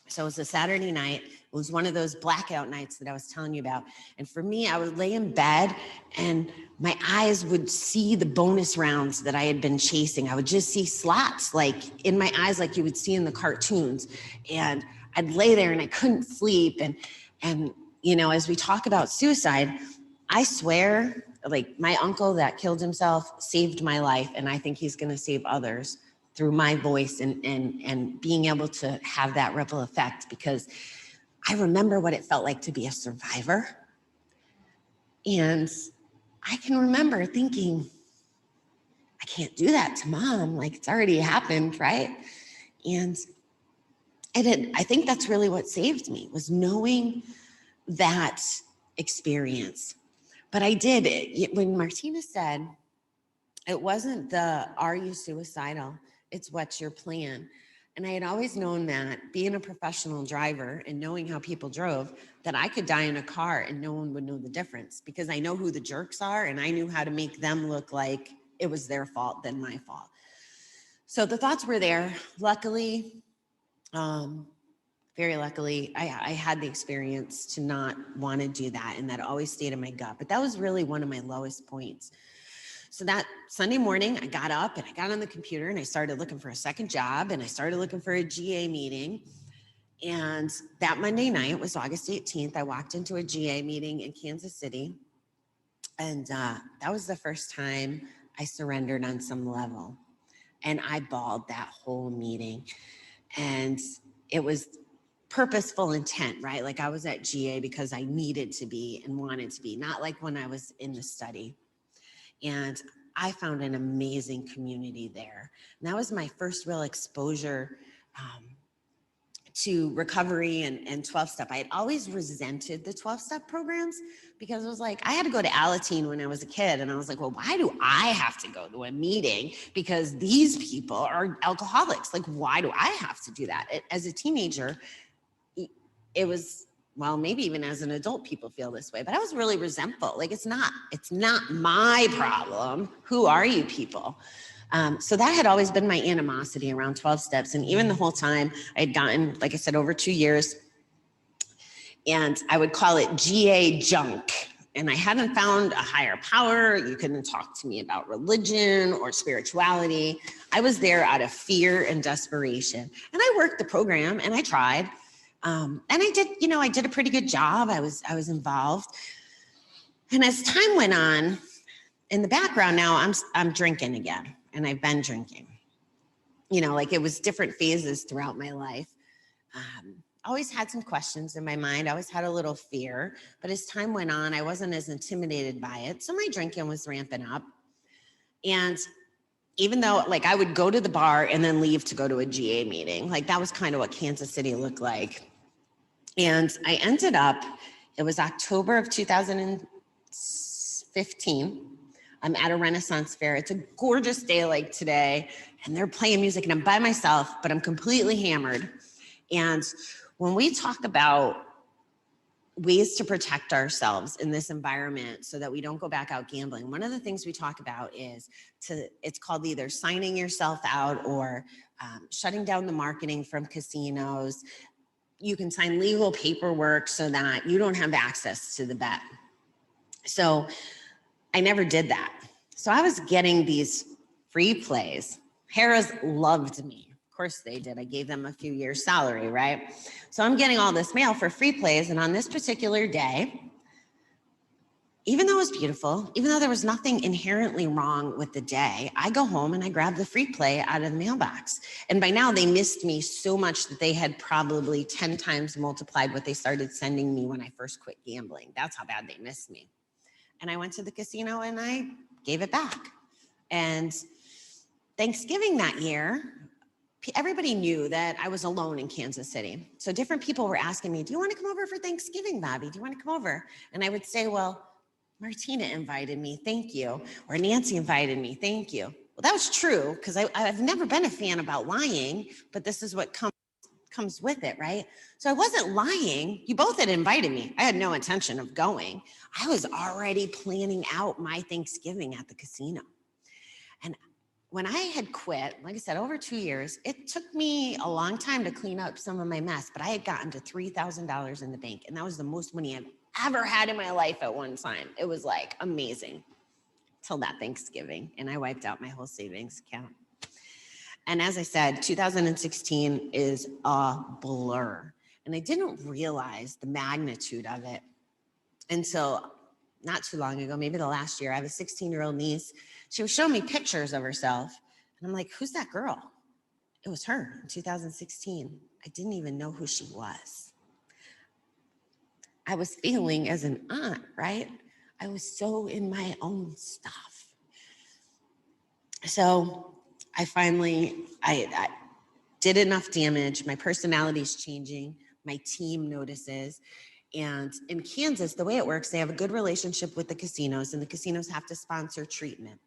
So it was a Saturday night. It was one of those blackout nights that I was telling you about. And for me, I would lay in bed and my eyes would see the bonus rounds that I had been chasing. I would just see slots like in my eyes, like you would see in the cartoons. And I'd lay there and I couldn't sleep. And you know, as we talk about suicide, I swear, like my uncle that killed himself saved my life, and I think he's going to save others through my voice and being able to have that ripple effect, because I remember what it felt like to be a survivor. And I can remember thinking, I can't do that to mom. Like, it's already happened, right? And I think that's really what saved me, was knowing that experience. But I did it. When Martina said, it wasn't the, are you suicidal? It's what's your plan? And I had always known that, being a professional driver and knowing how people drove, that I could die in a car and no one would know the difference, because I know who the jerks are and I knew how to make them look like it was their fault than my fault. So the thoughts were there. Luckily, very luckily, I had the experience to not want to do that, and that always stayed in my gut. But that was really one of my lowest points. So that Sunday morning, I got up and I got on the computer and I started looking for a second job, and I started looking for a GA meeting. And that Monday night was August 18th. I walked into a GA meeting in Kansas City. And that was the first time I surrendered on some level. And I bawled that whole meeting. And it was purposeful intent, right? Like I was at GA because I needed to be and wanted to be, not like when I was in the study. And I found an amazing community there. And that was my first real exposure to recovery and 12-step. I had always resented the 12-step programs because it was like, I had to go to Alateen when I was a kid. And I was like, well, why do I have to go to a meeting? Because these people are alcoholics. Like, why do I have to do that? As a teenager, it was, well, maybe even as an adult, people feel this way, but I was really resentful. Like, it's not my problem. Who are you people? So that had always been my animosity around 12 steps. And even the whole time I had gotten, like I said, over 2 years, and I would call it GA junk. And I hadn't found a higher power. You couldn't talk to me about religion or spirituality. I was there out of fear and desperation. And I worked the program and I tried. And I did a pretty good job. I was involved. And as time went on, in the background now, I'm drinking again. And I've been drinking, like it was different phases throughout my life. Always had some questions in my mind. I always had a little fear, but as time went on, I wasn't as intimidated by it. So my drinking was ramping up. And even though like I would go to the bar and then leave to go to a GA meeting, like that was kind of what Kansas City looked like. And I ended up, it was October of 2015. I'm at a Renaissance fair. It's a gorgeous day like today, and they're playing music and I'm by myself, but I'm completely hammered. And when we talk about ways to protect ourselves in this environment so that we don't go back out gambling, one of the things we talk about is it's called either signing yourself out or shutting down the marketing from casinos. You can sign legal paperwork so that you don't have access to the bet. So I never did that. So I was getting these free plays. Harrah's loved me. Of course they did. I gave them a few years' salary, right? So I'm getting all this mail for free plays. And on this particular day, even though it was beautiful, even though there was nothing inherently wrong with the day, I go home and I grab the free play out of the mailbox. And by now they missed me so much that they had probably 10 times multiplied what they started sending me when I first quit gambling. That's how bad they missed me. And I went to the casino and I gave it back. And Thanksgiving that year, everybody knew that I was alone in Kansas City. So different people were asking me, do you want to come over for Thanksgiving, Bobby? Do you want to come over? And I would say, well, Martina invited me, thank you. Or Nancy invited me, thank you. Well, that was true because I've never been a fan about lying, but this is what comes with it, right? So I wasn't lying. You both had invited me. I had no intention of going. I was already planning out my Thanksgiving at the casino. And when I had quit, like I said, over 2 years, it took me a long time to clean up some of my mess, but I had gotten to $3,000 in the bank. And that was the most money I've ever had in my life at one time. It was like amazing till that Thanksgiving. And I wiped out my whole savings account. And as I said, 2016 is a blur. And I didn't realize the magnitude of it until not too long ago, maybe the last year. I have a 16-year-old niece. She was showing me pictures of herself. And I'm like, who's that girl? It was her in 2016. I didn't even know who she was. I was feeling as an aunt, right? I was so in my own stuff. So I finally, I did enough damage. My personality's changing. My team notices. And in Kansas, the way it works, they have a good relationship with the casinos, and the casinos have to sponsor treatment.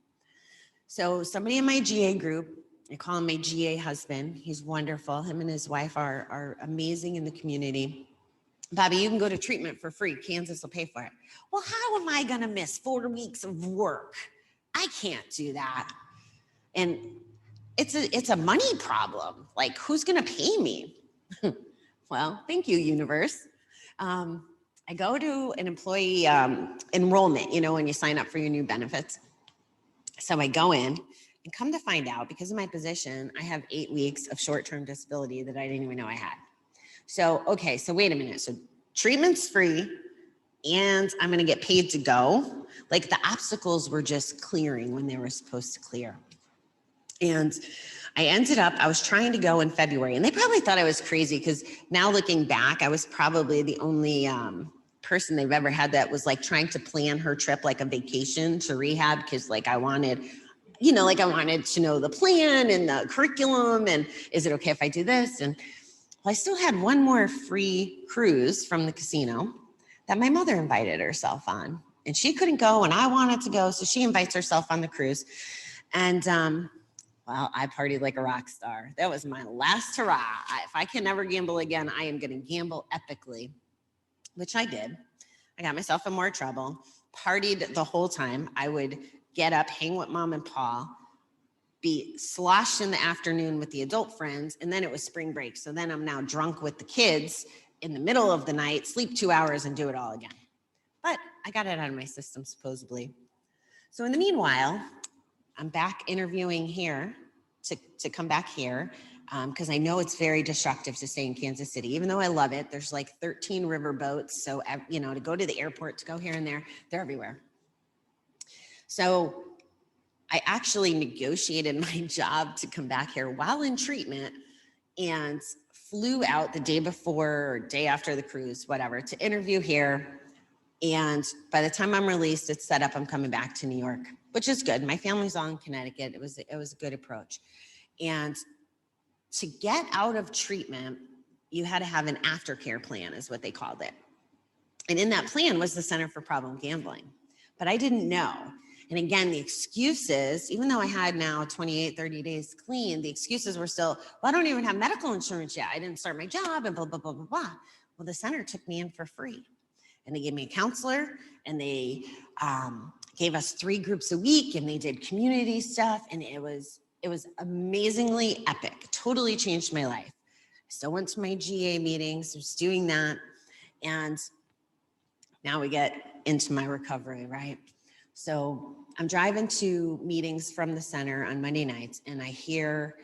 So somebody in my GA group, I call him my GA husband. He's wonderful. Him and his wife are amazing in the community. Bobby, you can go to treatment for free. Kansas will pay for it. Well, how am I going to miss 4 weeks of work? I can't do that. And it's a money problem. Like, who's going to pay me? Well, thank you, universe. I go to an employee enrollment, you know, when you sign up for your new benefits. So I go in, and come to find out, because of my position, I have 8 weeks of short-term disability that I didn't even know I had. So, okay, so wait a minute. So treatment's free and I'm going to get paid to go. Like, the obstacles were just clearing when they were supposed to clear. And I was trying to go in February, and they probably thought I was crazy, because now looking back, I was probably the only person they've ever had that was like trying to plan her trip like a vacation to rehab, because like I wanted to know the plan and the curriculum, and is it okay if I do this? And well, I still had one more free cruise from the casino that my mother invited herself on, and she couldn't go and I wanted to go. So she invites herself on the cruise. And well, I partied like a rock star. That was my last hurrah. If I can never gamble again, I am going to gamble epically, which I did. I got myself in more trouble, partied the whole time. I would get up, hang with mom and pa, be sloshed in the afternoon with the adult friends, and then it was spring break. So then I'm now drunk with the kids in the middle of the night, sleep 2 hours and do it all again. But I got it out of my system, supposedly. So in the meanwhile, I'm back interviewing here to come back here, because I know it's very destructive to stay in Kansas City. Even though I love it, there's like 13 river boats. So, you know, to go to the airport, to go here and there, they're everywhere. So I actually negotiated my job to come back here while in treatment, and flew out the day before or day after the cruise, whatever, to interview here. And by the time I'm released, it's set up, I'm coming back to New York, which is good. My family's all in Connecticut. It was a good approach. And to get out of treatment, you had to have an aftercare plan, is what they called it. And in that plan was the Center for Problem Gambling. But I didn't know. And again, the excuses, even though I had now 28, 30 days clean, the excuses were still, well, I don't even have medical insurance yet. I didn't start my job, and blah, blah, blah, blah, blah. Well, the center took me in for free. And they gave me a counselor, and they gave us 3 groups a week, and they did community stuff. And it was amazingly epic. Totally changed my life. Still went to my GA meetings, was doing that. And now we get into my recovery, right? So I'm driving to meetings from the center on Monday nights, and I hear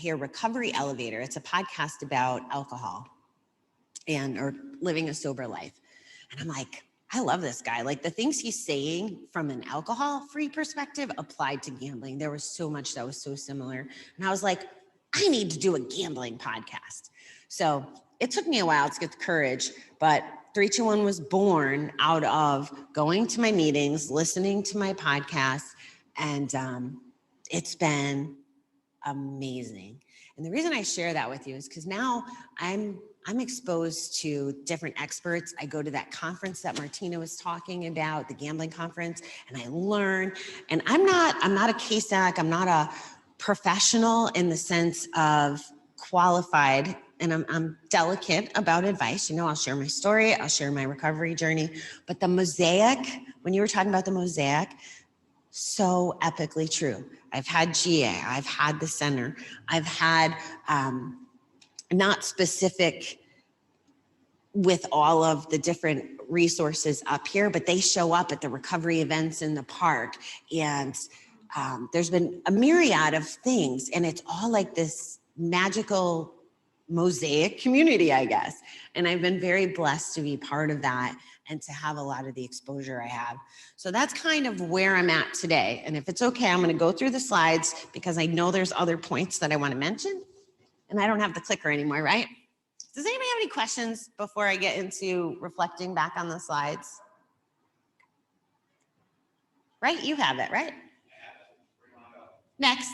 Recovery Elevator. It's a podcast about alcohol or living a sober life. And I'm like, I love this guy. Like, the things he's saying from an alcohol-free perspective applied to gambling. There was so much that was so similar. And I was like, I need to do a gambling podcast. So it took me a while to get the courage, but 321 was born out of going to my meetings, listening to my podcasts, and it's been amazing. And the reason I share that with you is because now I'm exposed to different experts. I go to that conference that Martina was talking about, the gambling conference, and I learn. And I'm not a CASAC, I'm not a professional in the sense of qualified, and I'm delicate about advice. You know, I'll share my story, I'll share my recovery journey, but the mosaic, when you were talking about the mosaic, so epically true. I've had GA, I've had the center, I've had not specific with all of the different resources up here, but they show up at the recovery events in the park. And there's been a myriad of things, and it's all like this magical mosaic community, I guess. And I've been very blessed to be part of that. and to have a lot of the exposure I have. So that's kind of where I'm at today. And if it's okay, I'm going to go through the slides because I know there's other points that I want to mention. And I don't have the clicker anymore, right? Does anybody have any questions before I get into reflecting back on the slides? Right? You have it, right? Next.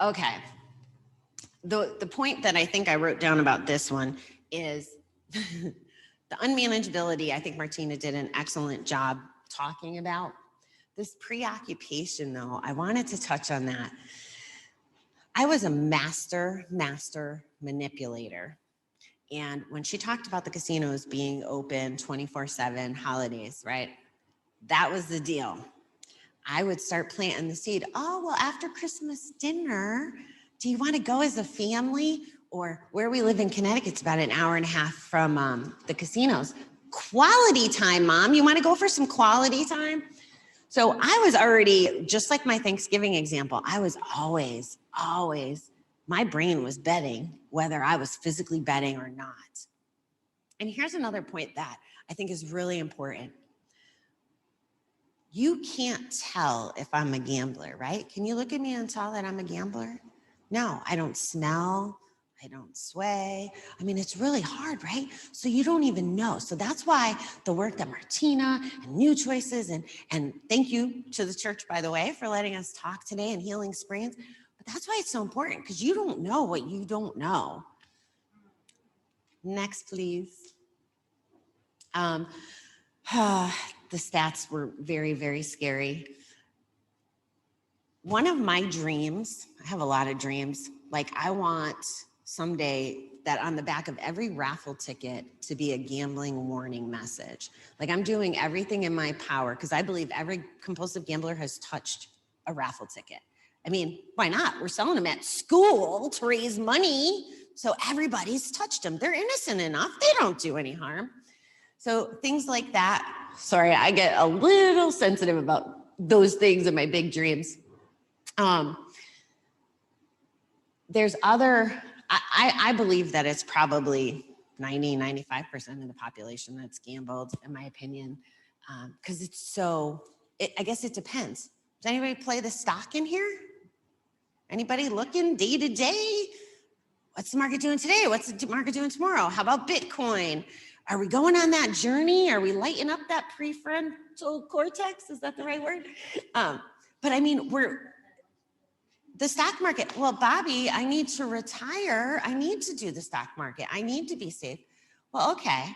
Okay. The point that I think I wrote down about this one is the unmanageability. I think Martina did an excellent job talking about. This preoccupation, though, I wanted to touch on that. I was a master manipulator. And when she talked about the casinos being open 24/7 holidays, right? That was the deal. I would start planting the seed. Oh, well, after Christmas dinner, do you want to go as a family? Or where we live in Connecticut, it's about an hour and a half from the casinos. Quality time, Mom. You want to go for some quality time? So I was already, just like my Thanksgiving example, I was always, my brain was betting whether I was physically betting or not. And here's another point that I think is really important. You can't tell if I'm a gambler, right? Can you look at me and tell that I'm a gambler? No, I don't smell. I don't sway. I mean, it's really hard, right? So you don't even know. So that's why the work that Martina and New Choices and thank you to the church, by the way, for letting us talk today and Healing Springs. But that's why it's so important, because you don't know what you don't know. Next, please. The stats were very, very scary. One of my dreams, I have a lot of dreams, like I want someday that on the back of every raffle ticket to be a gambling warning message. Like I'm doing everything in my power because I believe every compulsive gambler has touched a raffle ticket. I mean, why not? We're selling them at school to raise money. So everybody's touched them. They're innocent enough. They don't do any harm. So things like that. Sorry, I get a little sensitive about those things in my big dreams. There's other, I believe that it's probably 95% of the population that's gambled, in my opinion, because it's so, I guess it depends. Does anybody play the stock in here? Anybody looking day to day? What's the market doing today? What's the market doing tomorrow? How about Bitcoin? Are we going on that journey? Are we lighting up that prefrontal cortex? Is that the right word? But I mean, the stock market. Well, Bobby, I need to retire. I need to do the stock market. I need to be safe. Well, okay.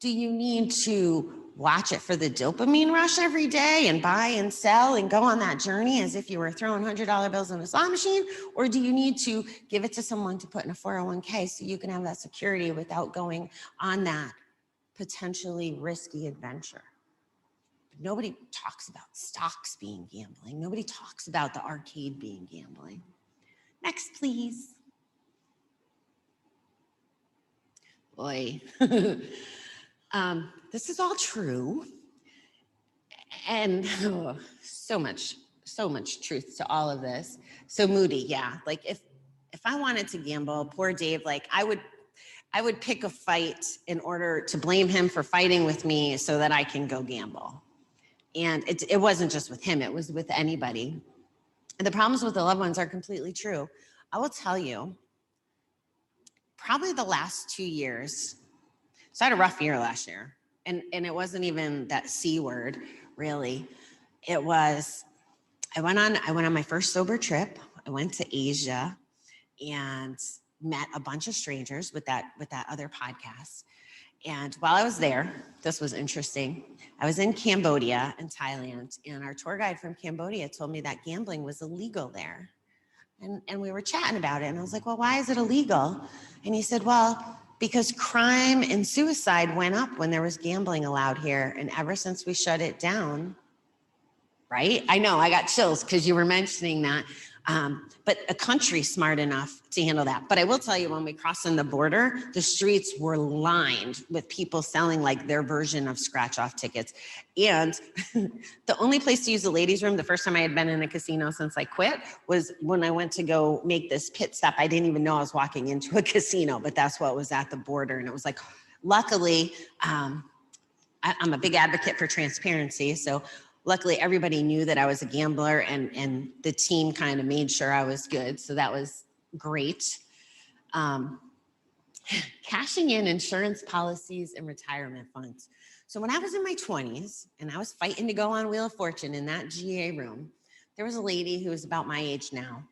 Do you need to watch it for the dopamine rush every day and buy and sell and go on that journey as if you were throwing $100 bills in a slot machine? Or do you need to give it to someone to put in a 401k so you can have that security without going on that potentially risky adventure? Nobody talks about stocks being gambling. Nobody talks about the arcade being gambling. Next, please. Boy, this is all true. And so much truth to all of this. So Moody, yeah, like if I wanted to gamble, poor Dave, like I would pick a fight in order to blame him for fighting with me so that I can go gamble. And it wasn't just with him, it was with anybody. And the problems with the loved ones are completely true. I will tell you, probably the last 2 years, so I had a rough year last year. And it wasn't even that C word, really. It was, I went on my first sober trip. I went to Asia and met a bunch of strangers with that other podcast. And while I was there, this was interesting. I was in Cambodia and Thailand, and our tour guide from Cambodia told me that gambling was illegal there. And we were chatting about it, and I was like, well, why is it illegal? And he said, well, because crime and suicide went up when there was gambling allowed here, and ever since we shut it down, right? I know, I got chills because you were mentioning that. But a country smart enough to handle that. But I will tell you, when we crossed in the border, the streets were lined with people selling like their version of scratch off tickets. And the only place to use the ladies' room, the first time I had been in a casino since I quit, was when I went to go make this pit stop. I didn't even know I was walking into a casino, but that's what was at the border. And it was like, luckily, I'm a big advocate for transparency. So luckily everybody knew that I was a gambler, and the team kind of made sure I was good. So that was great. Cashing in insurance policies and retirement funds. So when I was in my 20s and I was fighting to go on Wheel of Fortune in that GA room, there was a lady who was about my age now.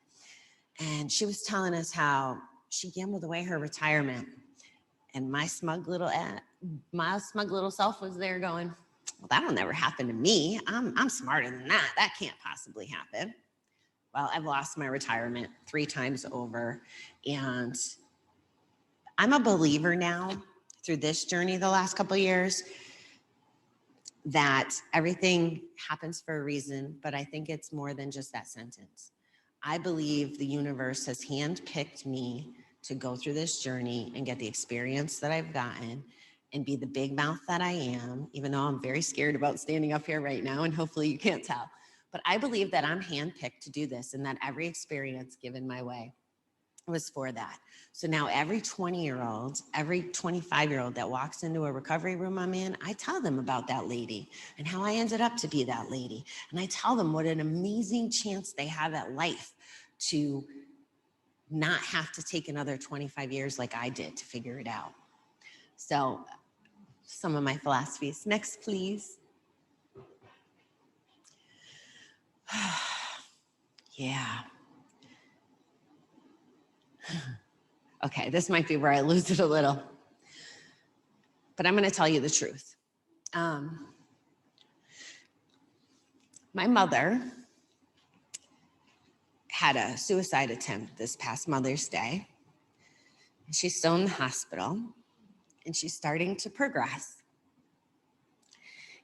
And she was telling us how she gambled away her retirement. And my smug little self was there going, well, that'll never happen to me. I'm smarter than that. That can't possibly happen. Well, I've lost my retirement 3 times over. And I'm a believer now, through this journey the last couple of years, that everything happens for a reason, but I think it's more than just that sentence. I believe the universe has handpicked me to go through this journey and get the experience that I've gotten and be the big mouth that I am, even though I'm very scared about standing up here right now, and hopefully you can't tell. But I believe that I'm handpicked to do this, and that every experience given my way was for that. So now every 20-year-old, every 25-year-old that walks into a recovery room I'm in, I tell them about that lady and how I ended up to be that lady. And I tell them what an amazing chance they have at life to not have to take another 25 years like I did to figure it out. So some of my philosophies. Next, please. Yeah. Okay, this might be where I lose it a little, but I'm going to tell you the truth. My mother had a suicide attempt this past Mother's Day. She's still in the hospital, and she's starting to progress.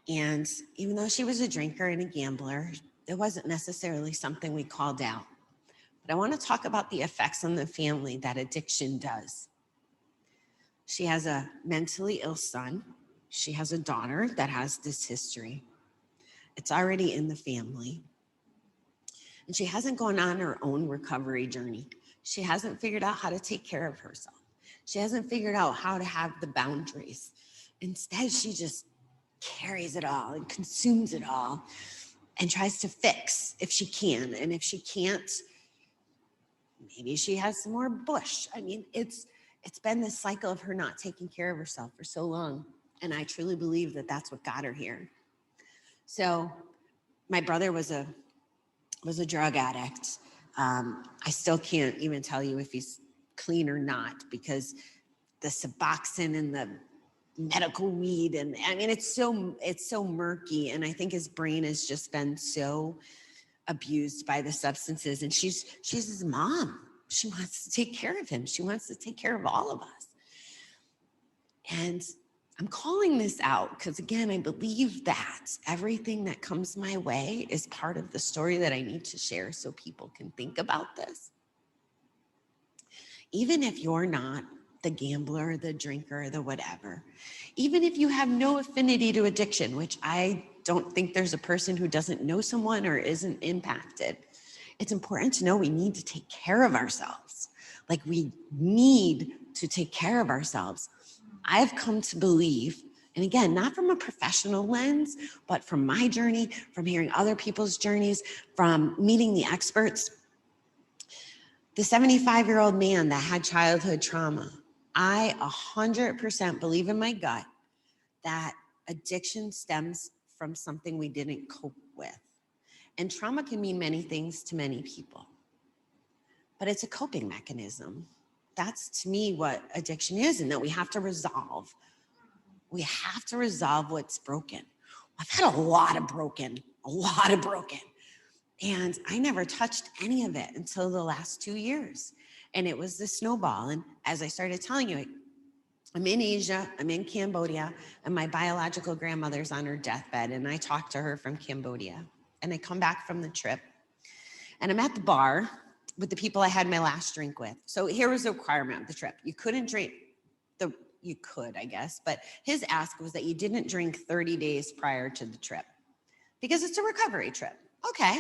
And even though she was a drinker and a gambler, it wasn't necessarily something we called out. But I want to talk about the effects on the family that addiction does. She has a mentally ill son. She has a daughter that has this history. It's already in the family. And she hasn't gone on her own recovery journey. She hasn't figured out how to take care of herself. She hasn't figured out how to have the boundaries. Instead, she just carries it all and consumes it all and tries to fix if she can. And if she can't, maybe she has some more bush. I mean, it's been this cycle of her not taking care of herself for so long. And I truly believe that that's what got her here. So my brother was a drug addict. I still can't even tell you if he's clean or not, because the Suboxone and the medical weed, and I mean, it's so murky. And I think his brain has just been so abused by the substances. And she's his mom. She wants to take care of him. She wants to take care of all of us. And I'm calling this out because, again, I believe that everything that comes my way is part of the story that I need to share so people can think about this. Even if you're not the gambler, the drinker, the whatever, even if you have no affinity to addiction, which I don't think there's a person who doesn't know someone or isn't impacted, it's important to know we need to take care of ourselves. Like, we need to take care of ourselves. I've come to believe, and again, not from a professional lens, but from my journey, from hearing other people's journeys, from meeting the experts, the 75-year-old man that had childhood trauma, I 100% believe in my gut that addiction stems from something we didn't cope with. And trauma can mean many things to many people, but it's a coping mechanism. That's, to me, what addiction is, and that we have to resolve. We have to resolve what's broken. I've had a lot of broken. And I never touched any of it until the last 2 years. And it was the snowball. And as I started telling you, I'm in Asia, I'm in Cambodia, and my biological grandmother's on her deathbed. And I talked to her from Cambodia. And I come back from the trip, and I'm at the bar, with the people I had my last drink with. So here was the requirement of the trip. You couldn't drink you could, I guess, but his ask was that you didn't drink 30 days prior to the trip because it's a recovery trip. Okay.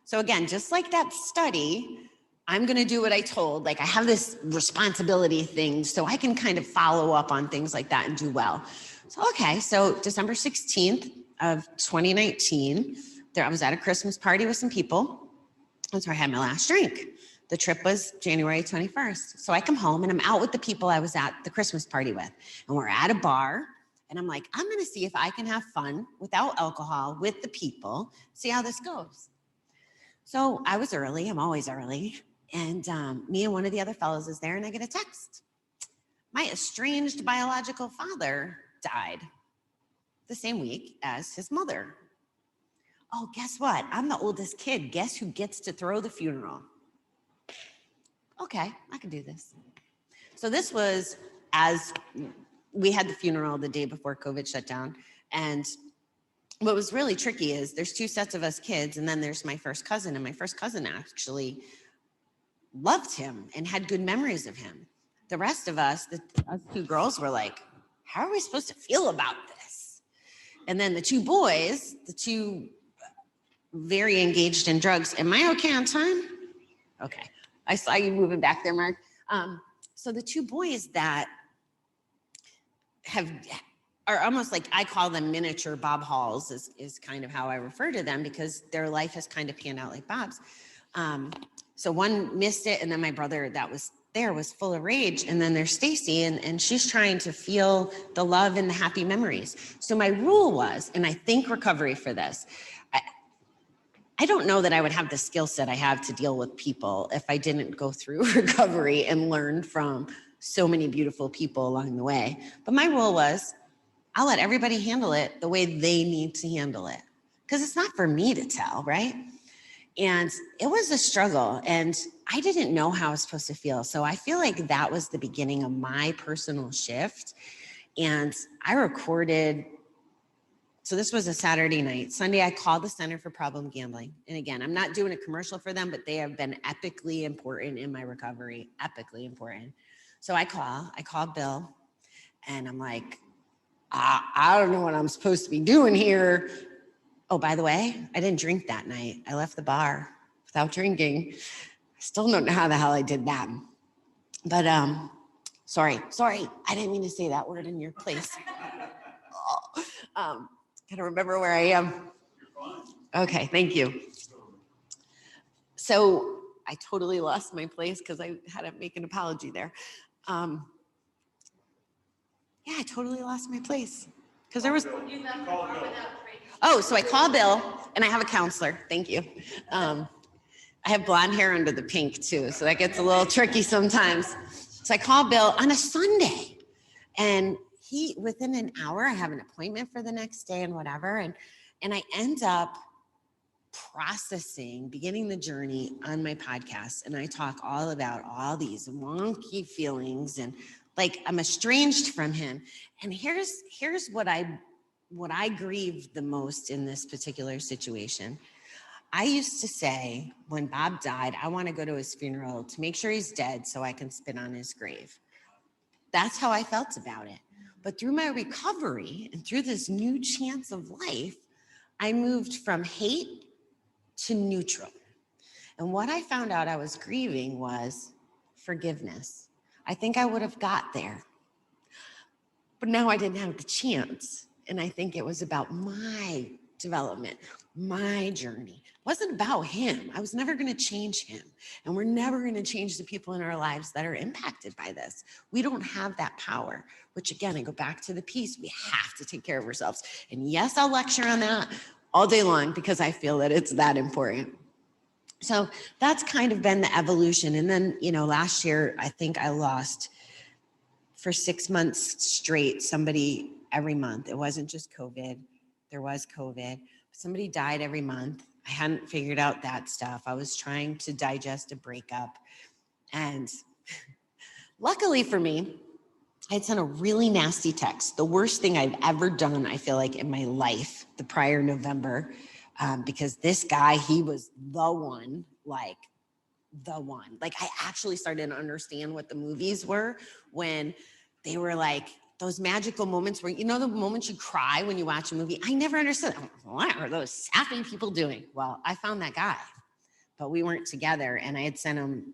So again, just like that study, I'm going to do what I told. Like I have this responsibility thing so I can kind of follow up on things like that and do well. So, okay. So December 16th of 2019, I was at a Christmas party with some people. That's where I had my last drink. The trip was January 21st. So I come home and I'm out with the people I was at the Christmas party with. And we're at a bar and I'm like, I'm going to see if I can have fun without alcohol with the people, see how this goes. So I was early. I'm always early. And me and one of the other fellows is there and I get a text. My estranged biological father died the same week as his mother. Oh, guess what? I'm the oldest kid. Guess who gets to throw the funeral? Okay, I can do this. So this was as we had the funeral the day before COVID shut down. And what was really tricky is there's two sets of us kids and then there's my first cousin. And my first cousin actually loved him and had good memories of him. The rest of us, us two girls were like, how are we supposed to feel about this? And then the two boys, the two very engaged in drugs. Am I okay on time? Okay. I saw you moving back there, Mark. So the two boys that are almost like, I call them miniature Bob Halls is kind of how I refer to them because their life has kind of panned out like Bob's. So one missed it. And then my brother that was there was full of rage. And then there's Stacy and she's trying to feel the love and the happy memories. So my rule was, and I thank recovery for this, I don't know that I would have the skill set I have to deal with people if I didn't go through recovery and learn from so many beautiful people along the way. But my rule was, I'll let everybody handle it the way they need to handle it. Because it's not for me to tell, right? And it was a struggle and I didn't know how I was supposed to feel. So I feel like that was the beginning of my personal shift. And I recorded. So this was a Saturday night. Sunday, I called the Center for Problem Gambling. And again, I'm not doing a commercial for them, but they have been epically important in my recovery, epically important. So I call Bill and I'm like, I don't know what I'm supposed to be doing here. Oh, by the way, I didn't drink that night. I left the bar without drinking. I still don't know how the hell I did that. But sorry, I didn't mean to say that word in your place. Gotta remember where I am. Okay, thank you. So I totally lost my place because I had to make an apology there. Yeah, I totally lost my place because there was. Oh, so I call Bill and I have a counselor. Thank you. I have blonde hair under the pink too, so that gets a little tricky sometimes. So I call Bill on a Sunday and within an hour, I have an appointment for the next day and whatever. And I end up beginning the journey on my podcast. And I talk all about all these wonky feelings and like I'm estranged from him. And here's what I grieved the most in this particular situation. I used to say when Bob died, I want to go to his funeral to make sure he's dead so I can spit on his grave. That's how I felt about it. But through my recovery and through this new chance of life, I moved from hate to neutral. And what I found out I was grieving was forgiveness. I think I would have got there, but now I didn't have the chance. And I think it was about my development, my journey. It wasn't about him. I was never going to change him. And we're never going to change the people in our lives that are impacted by this. We don't have that power, which again, I go back to the piece. We have to take care of ourselves. And yes, I'll lecture on that all day long because I feel that it's that important. So that's kind of been the evolution. And then, last year, I think I lost for 6 months straight, somebody every month. It wasn't just COVID. There was COVID. Somebody died every month. I hadn't figured out that stuff. I was trying to digest a breakup. And luckily for me, I had sent a really nasty text. The worst thing I've ever done, I feel like, in my life, the prior November, because this guy, he was the one, like, the one. Like I actually started to understand what the movies were when they were like those magical moments where, you know, the moments you cry when you watch a movie. I never understood. What are those sappy people doing? Well, I found that guy, but we weren't together. And I had sent him,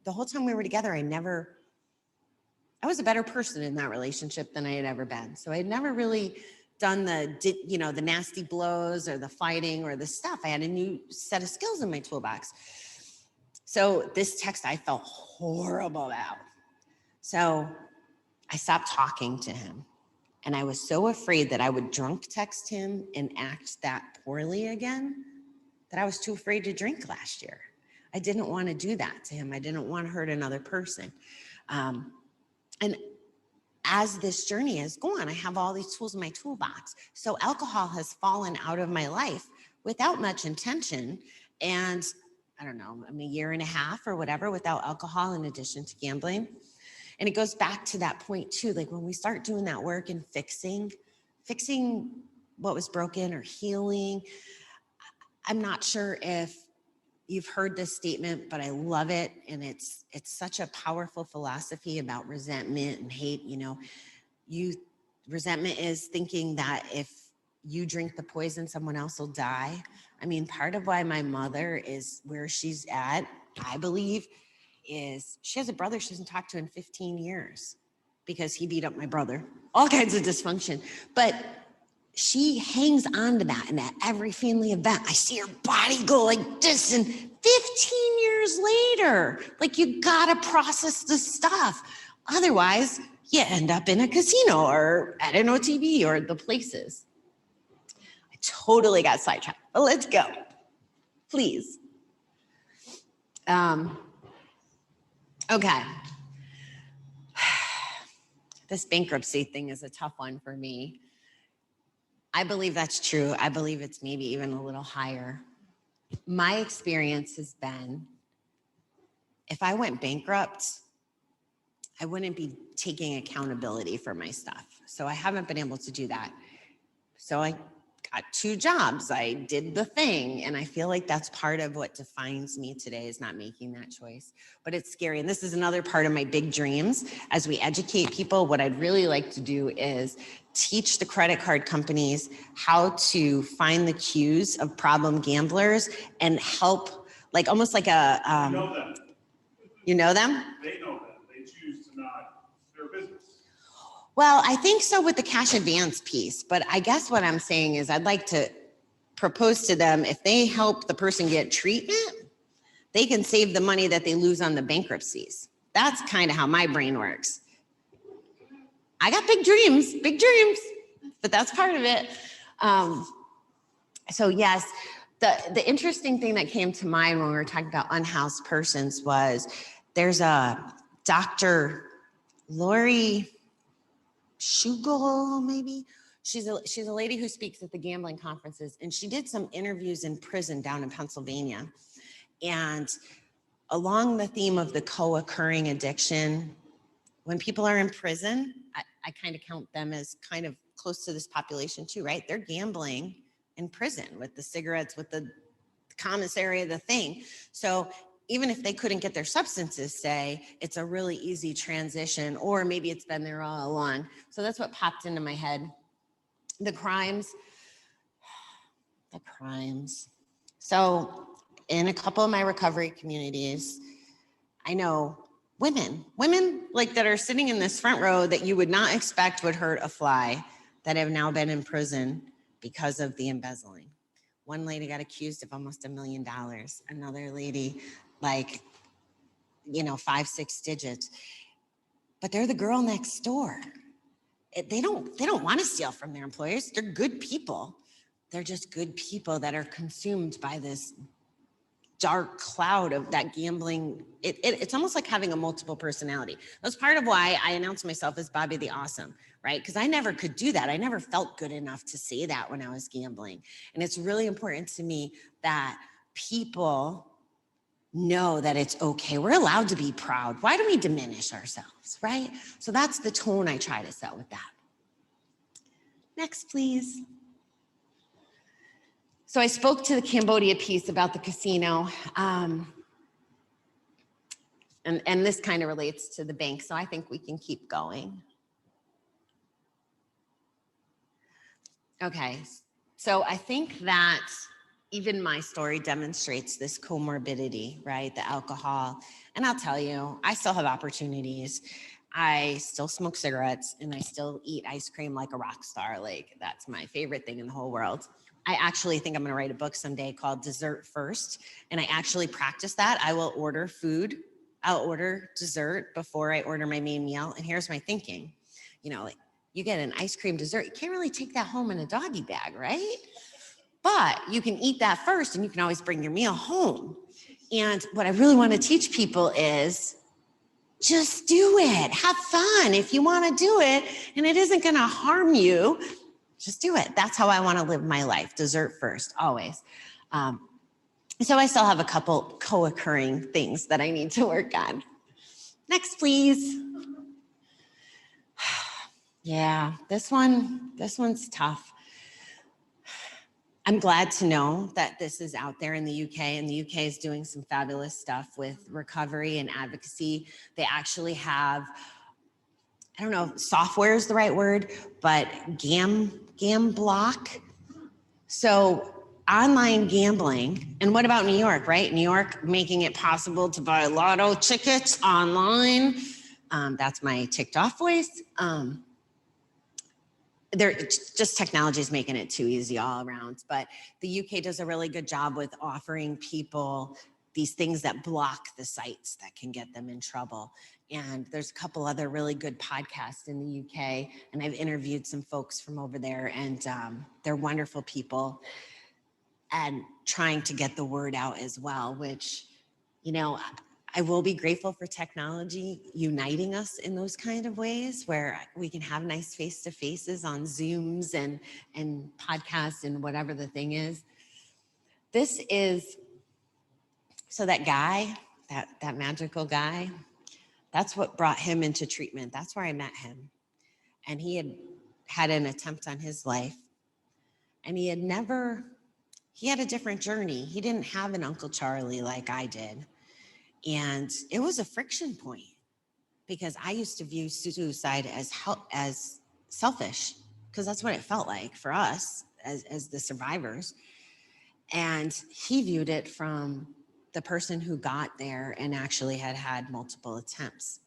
the whole time we were together, I was a better person in that relationship than I had ever been. So I had never really done the nasty blows or the fighting or the stuff. I had a new set of skills in my toolbox. So this text I felt horrible about. So I stopped talking to him. And I was so afraid that I would drunk text him and act that poorly again that I was too afraid to drink last year. I didn't want to do that to him. I didn't want to hurt another person. And as this journey has gone, I have all these tools in my toolbox. So alcohol has fallen out of my life without much intention. And I don't know, I'm a year and a half or whatever without alcohol in addition to gambling. And it goes back to that point too, like when we start doing that work and fixing what was broken or healing. I'm not sure if you've heard this statement, but I love it. And it's such a powerful philosophy about resentment and hate. You know, resentment is thinking that if you drink the poison, someone else will die. I mean, part of why my mother is where she's at, I believe, is she has a brother she hasn't talked to in 15 years because he beat up my brother, all kinds of dysfunction. But she hangs on to that, and at every family event, I see her body go like this, and 15 years later, like you gotta process the stuff. Otherwise, you end up in a casino or at an OTB or the places. I totally got sidetracked, but let's go, please. Okay. This bankruptcy thing is a tough one for me. I believe that's true. I believe it's maybe even a little higher. My experience has been, if I went bankrupt, I wouldn't be taking accountability for my stuff. So I haven't been able to do that. So I got 2 jobs. I did the thing. And I feel like that's part of what defines me today is not making that choice. But it's scary. And this is another part of my big dreams. As we educate people, what I'd really like to do is teach the credit card companies how to find the cues of problem gamblers and help, like almost like a, You know them. you know them? They know them. They choose to not, it's their business. Well, I think so with the cash advance piece, but I guess what I'm saying is I'd like to propose to them, if they help the person get treatment, they can save the money that they lose on the bankruptcies. That's kind of how my brain works. I got big dreams, but that's part of it. So yes, the interesting thing that came to mind when we were talking about unhoused persons was there's a Dr. Lori Shugel, maybe. She's a lady who speaks at the gambling conferences, and she did some interviews in prison down in Pennsylvania. And along the theme of the co-occurring addiction, when people are in prison, I kind of count them as kind of close to this population too, right? They're gambling in prison with the cigarettes, with the commissary, the thing. So even if they couldn't get their substances, say, it's a really easy transition, or maybe it's been there all along. So that's what popped into my head. The crimes. So in a couple of my recovery communities, I know women like that are sitting in this front row that you would not expect would hurt a fly that have now been in prison because of the embezzling. One lady got accused of almost $1 million. Another lady, like, 5-6 digits, but they're the girl next door. They don't want to steal from their employers. They're good people. They're just good people that are consumed by this dark cloud of that gambling. It's almost like having a multiple personality. That's part of why I announced myself as Bobby the Awesome, right? Because I never could do that. I never felt good enough to say that when I was gambling. And it's really important to me that people know that it's okay. We're allowed to be proud. Why do we diminish ourselves, right? So that's the tone I try to set with that. Next, please. So I spoke to the Cambodia piece about the casino. And this kind of relates to the bank, so I think we can keep going. Okay, so I think that even my story demonstrates this comorbidity, right? The alcohol. And I'll tell you, I still have opportunities. I still smoke cigarettes and I still eat ice cream like a rock star. Like, that's my favorite thing in the whole world. I actually think I'm going to write a book someday called Dessert First. And I actually practice that. I will order food. I'll order dessert before I order my main meal. And here's my thinking, like, you get an ice cream dessert, you can't really take that home in a doggy bag, right? But you can eat that first and you can always bring your meal home. And what I really want to teach people is just do it. Have fun if you want to do it and it isn't going to harm you. Just do it. That's how I want to live my life. Dessert first, always. So I still have a couple co-occurring things that I need to work on. Next, please. Yeah, this one's tough. I'm glad to know that this is out there in the UK, and the UK is doing some fabulous stuff with recovery and advocacy. They actually have, I don't know if software is the right word, but Gamblock. So online gambling. And what about New York, right? New York making it possible to buy lotto tickets online. That's my ticked off voice. Just technology is making it too easy all around. But the UK does a really good job with offering people these things that block the sites that can get them in trouble. And there's a couple other really good podcasts in the UK. And I've interviewed some folks from over there, and they're wonderful people and trying to get the word out as well, which, I will be grateful for technology uniting us in those kind of ways where we can have nice face-to-faces on Zooms and podcasts and whatever the thing is. This is, so that guy, that magical guy, that's what brought him into treatment. That's where I met him. And he had an attempt on his life, and he had a different journey. He didn't have an Uncle Charlie like I did. And it was a friction point because I used to view suicide as selfish, because that's what it felt like for us as the survivors. And he viewed it from the person who got there and actually had multiple attempts.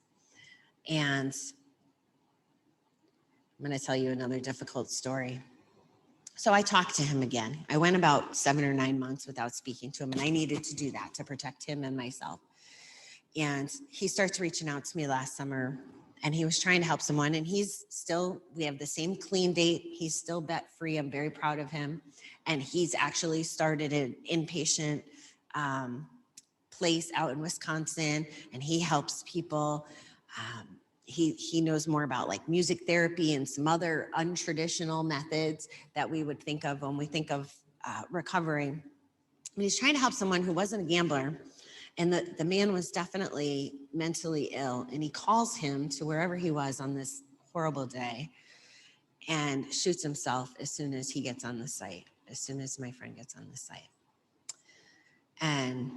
And I'm going to tell you another difficult story. So I talked to him again. I went about 7 or 9 months without speaking to him, and I needed to do that to protect him and myself. And he starts reaching out to me last summer, and he was trying to help someone, and we have the same clean date. He's still debt free. I'm very proud of him. And he's actually started an inpatient place out in Wisconsin, and he helps people. He knows more about like music therapy and some other untraditional methods that we would think of when we think of recovering. But he's trying to help someone who wasn't a gambler. And the man was definitely mentally ill, and he calls him to wherever he was on this horrible day and shoots himself as soon as he gets on the site, as soon as my friend gets on the site. And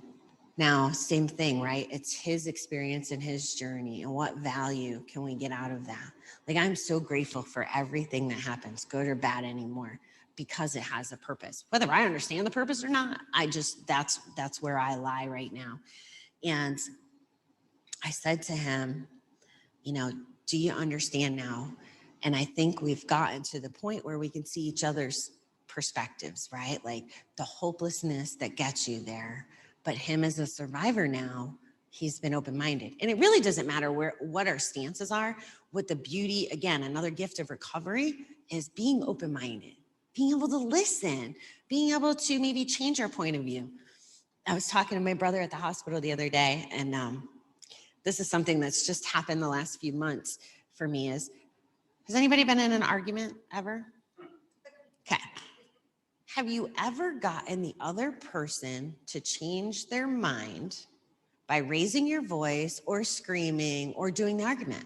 now, same thing, right? It's his experience and his journey, and what value can we get out of that? Like, I'm so grateful for everything that happens, good or bad anymore, because it has a purpose. Whether I understand the purpose or not, that's where I lie right now. And I said to him, do you understand now? And I think we've gotten to the point where we can see each other's perspectives, right? Like the hopelessness that gets you there. But him as a survivor now, he's been open-minded. And it really doesn't matter what our stances are. What the beauty, again, another gift of recovery is being open-minded. Being able to listen, being able to maybe change our point of view. I was talking to my brother at the hospital the other day, and this is something that's just happened the last few months for me has anybody been in an argument ever? Okay. Have you ever gotten the other person to change their mind by raising your voice or screaming or doing the argument?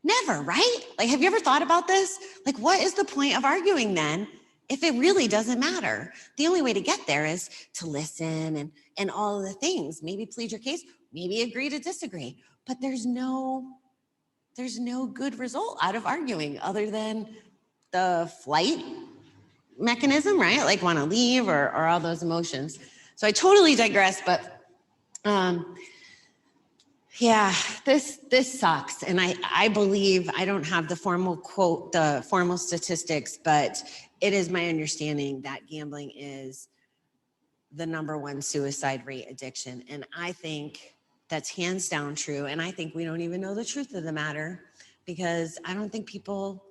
Never, right? Like, have you ever thought about this? Like, what is the point of arguing then if it really doesn't matter? The only way to get there is to listen and all of the things, maybe plead your case, maybe agree to disagree, but there's no good result out of arguing other than the flight mechanism, right? Like want to leave or all those emotions. So I totally digress, but yeah, this sucks. And I believe, I don't have the formal quote, the formal statistics, but it is my understanding that gambling is the #1 suicide rate addiction. And I think that's hands down true. And I think we don't even know the truth of the matter because I don't think people,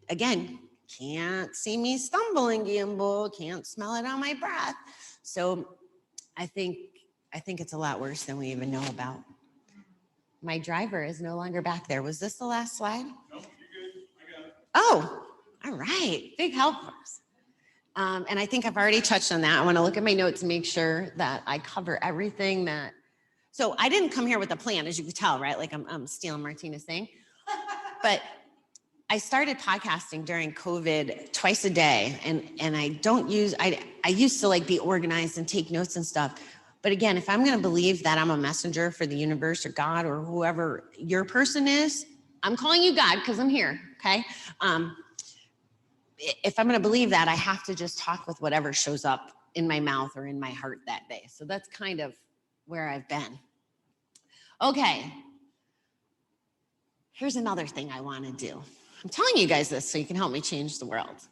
again, can't see me stumble and gamble, can't smell it on my breath. So I think it's a lot worse than we even know about. My driver is no longer back there. Was this the last slide? No, you're good. I got it. Oh, all right. Big help for us. And I think I've already touched on that. I want to look at my notes and make sure that I cover everything that. So I didn't come here with a plan, as you could tell, right? Like I'm stealing Martina's thing. But I started podcasting during COVID twice a day. And I don't use, I used to like be organized and take notes and stuff. But again, if I'm going to believe that I'm a messenger for the universe or God or whoever your person is, I'm calling you God because I'm here. Okay. If I'm going to believe that, I have to just talk with whatever shows up in my mouth or in my heart that day. So that's kind of where I've been. Okay. Here's another thing I want to do. I'm telling you guys this so you can help me change the world.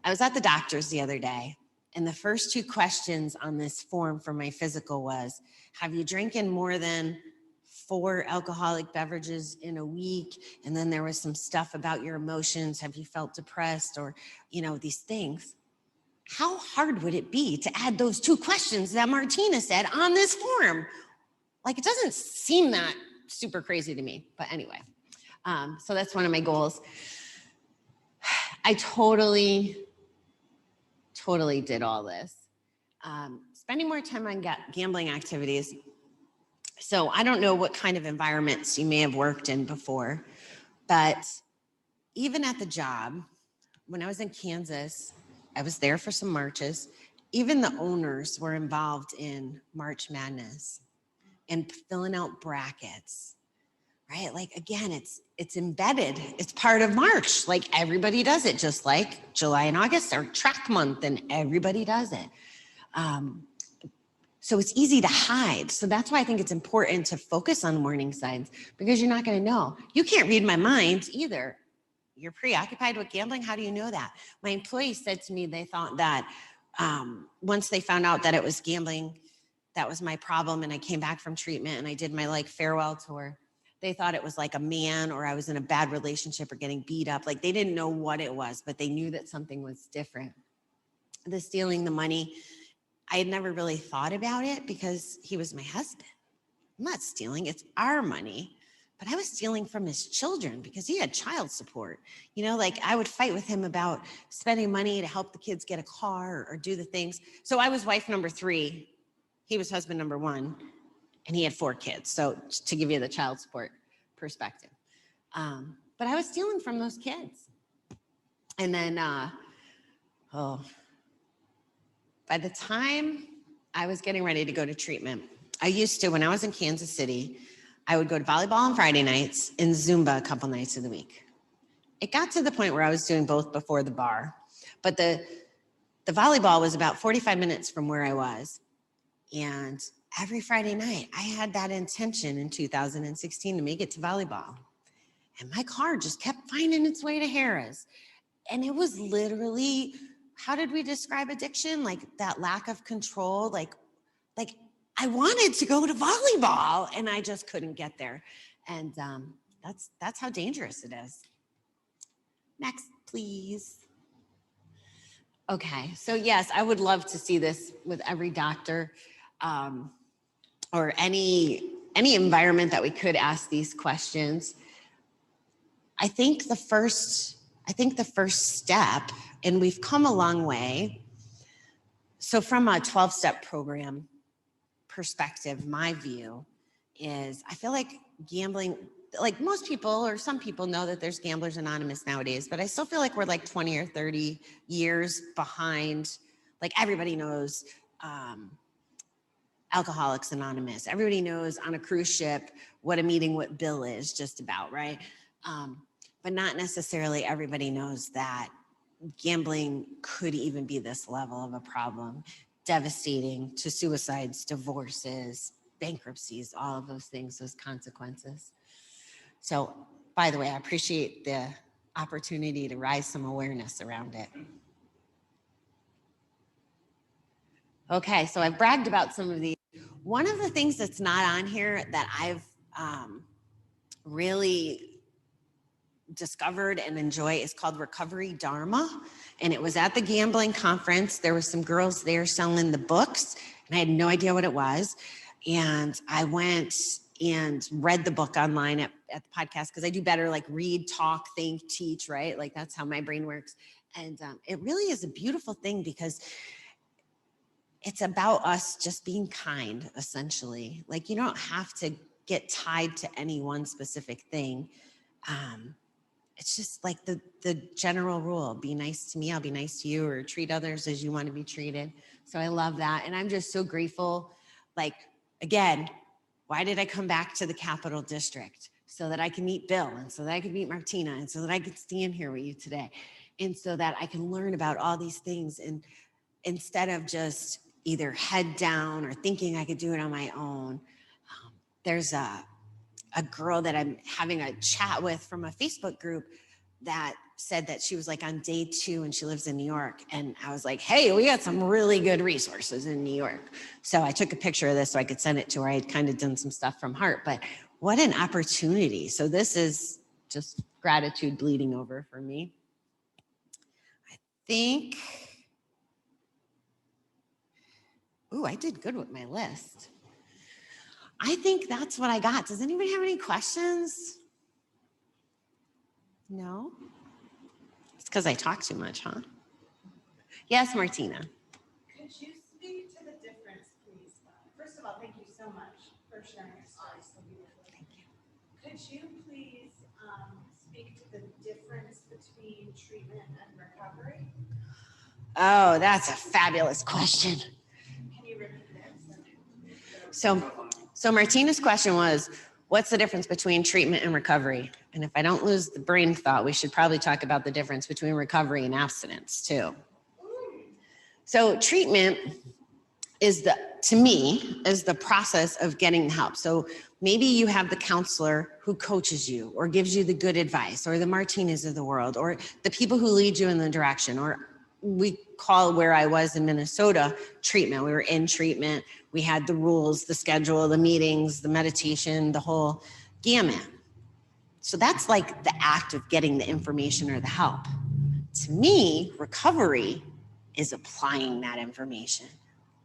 I was at the doctor's the other day, and the first 2 questions on this form for my physical was, have you drinking more than 4 alcoholic beverages in a week? And then there was some stuff about your emotions. Have you felt depressed or, these things? How hard would it be to add those 2 questions that Martina said on this form? Like, it doesn't seem that super crazy to me, but anyway. So that's one of my goals. I totally did all this. Spending more time on gambling activities. So I don't know what kind of environments you may have worked in before, but even at the job, when I was in Kansas, I was there for some marches. Even the owners were involved in March Madness and filling out brackets, right? Like, again, it's embedded. It's part of March. Like, everybody does it, just like July and August are track month and everybody does it. So it's easy to hide. So that's why I think it's important to focus on warning signs, because you're not going to know. You can't read my mind either. You're preoccupied with gambling. How do you know that? My employees said to me, they thought that once they found out that it was gambling, that was my problem. And I came back from treatment and I did my farewell tour. They thought it was like a man, or I was in a bad relationship or getting beat up. Like, they didn't know what it was, but they knew that something was different. The stealing the money, I had never really thought about it because he was my husband. I'm not stealing, it's our money. But I was stealing from his children because he had child support. I would fight with him about spending money to help the kids get a car or do the things. So I was wife number 3. He was husband number 1, and he had 4 kids. So to give you the child support perspective. But I was stealing from those kids. And then, by the time I was getting ready to go to treatment, I used to, when I was in Kansas City, I would go to volleyball on Friday nights and Zumba a couple nights of the week. It got to the point where I was doing both before the bar, but the volleyball was about 45 minutes from where I was. And every Friday night, I had that intention in 2016 to make it to volleyball. And my car just kept finding its way to Harrah's. And it was literally, how did we describe addiction? Like that lack of control, like I wanted to go to volleyball and I just couldn't get there. And that's how dangerous it is. Next, please. Okay, so yes, I would love to see this with every doctor or any environment that we could ask these questions. I think the first step, and we've come a long way. So from a 12-step program perspective, my view is I feel like gambling, like most people or some people know that there's Gamblers Anonymous nowadays, but I still feel like we're like 20 or 30 years behind. Like everybody knows Alcoholics Anonymous. Everybody knows on a cruise ship what a meeting with Bill is just about, right? But not necessarily everybody knows that gambling could even be this level of a problem, devastating to suicides, divorces, bankruptcies, all of those things, those consequences. So, by the way, I appreciate the opportunity to raise some awareness around it. Okay, so I've bragged about some of these. One of the things that's not on here that I've really discovered and enjoy is called Recovery Dharma. And it was at the gambling conference. There were some girls there selling the books, and I had no idea what it was. And I went and read the book online at the podcast, because I do better like read, talk, think, teach, right? Like that's how my brain works. And it really is a beautiful thing, because it's about us just being kind, essentially. Like you don't have to get tied to any one specific thing. It's just like the general rule: be nice to me, I'll be nice to you, or treat others as you want to be treated. So I love that. And I'm just so grateful. Like, again, why did I come back to the Capital District? So that I can meet Bill, and so that I could meet Martina, and so that I could stand here with you today. And so that I can learn about all these things, and instead of just either head down or thinking I could do it on my own. There's a girl that I'm having a chat with from a Facebook group that said that she was like on day 2 and she lives in New York. And I was like, hey, we got some really good resources in New York. So I took a picture of this so I could send it to her. I had kind of done some stuff from heart, but what an opportunity. So this is just gratitude bleeding over for me. I think, I did good with my list. I think that's what I got. Does anybody have any questions? No? It's because I talk too much, huh? Yes, Martina. Could you speak to the difference, please? First of all, thank you so much for sharing your story so beautifully. Thank you. Could you please speak to the difference between treatment and recovery? Oh, that's a fabulous question. Can you repeat it? So Martina's question was, what's the difference between treatment and recovery? And if I don't lose the brain thought, we should probably talk about the difference between recovery and abstinence too. So treatment to me, is the process of getting help. So maybe you have the counselor who coaches you or gives you the good advice, or the Martinez of the world, or the people who lead you in the direction, or we call where I was in Minnesota treatment. We were in treatment. We had the rules, the schedule, the meetings, the meditation, the whole gamut. So that's like the act of getting the information or the help. To me, recovery is applying that information,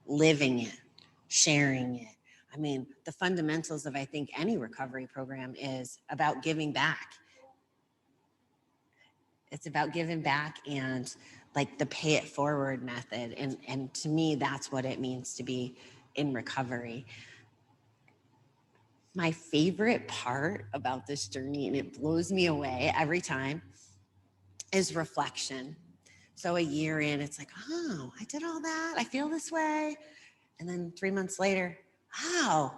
living it, sharing it. I mean, the fundamentals of, I think, any recovery program is about giving back. It's about giving back and like the pay it forward method. And to me, that's what it means to be in recovery. My favorite part about this journey, and it blows me away every time, is reflection. So a year in, it's like, oh, I did all that. I feel this way. And then 3 months later, wow,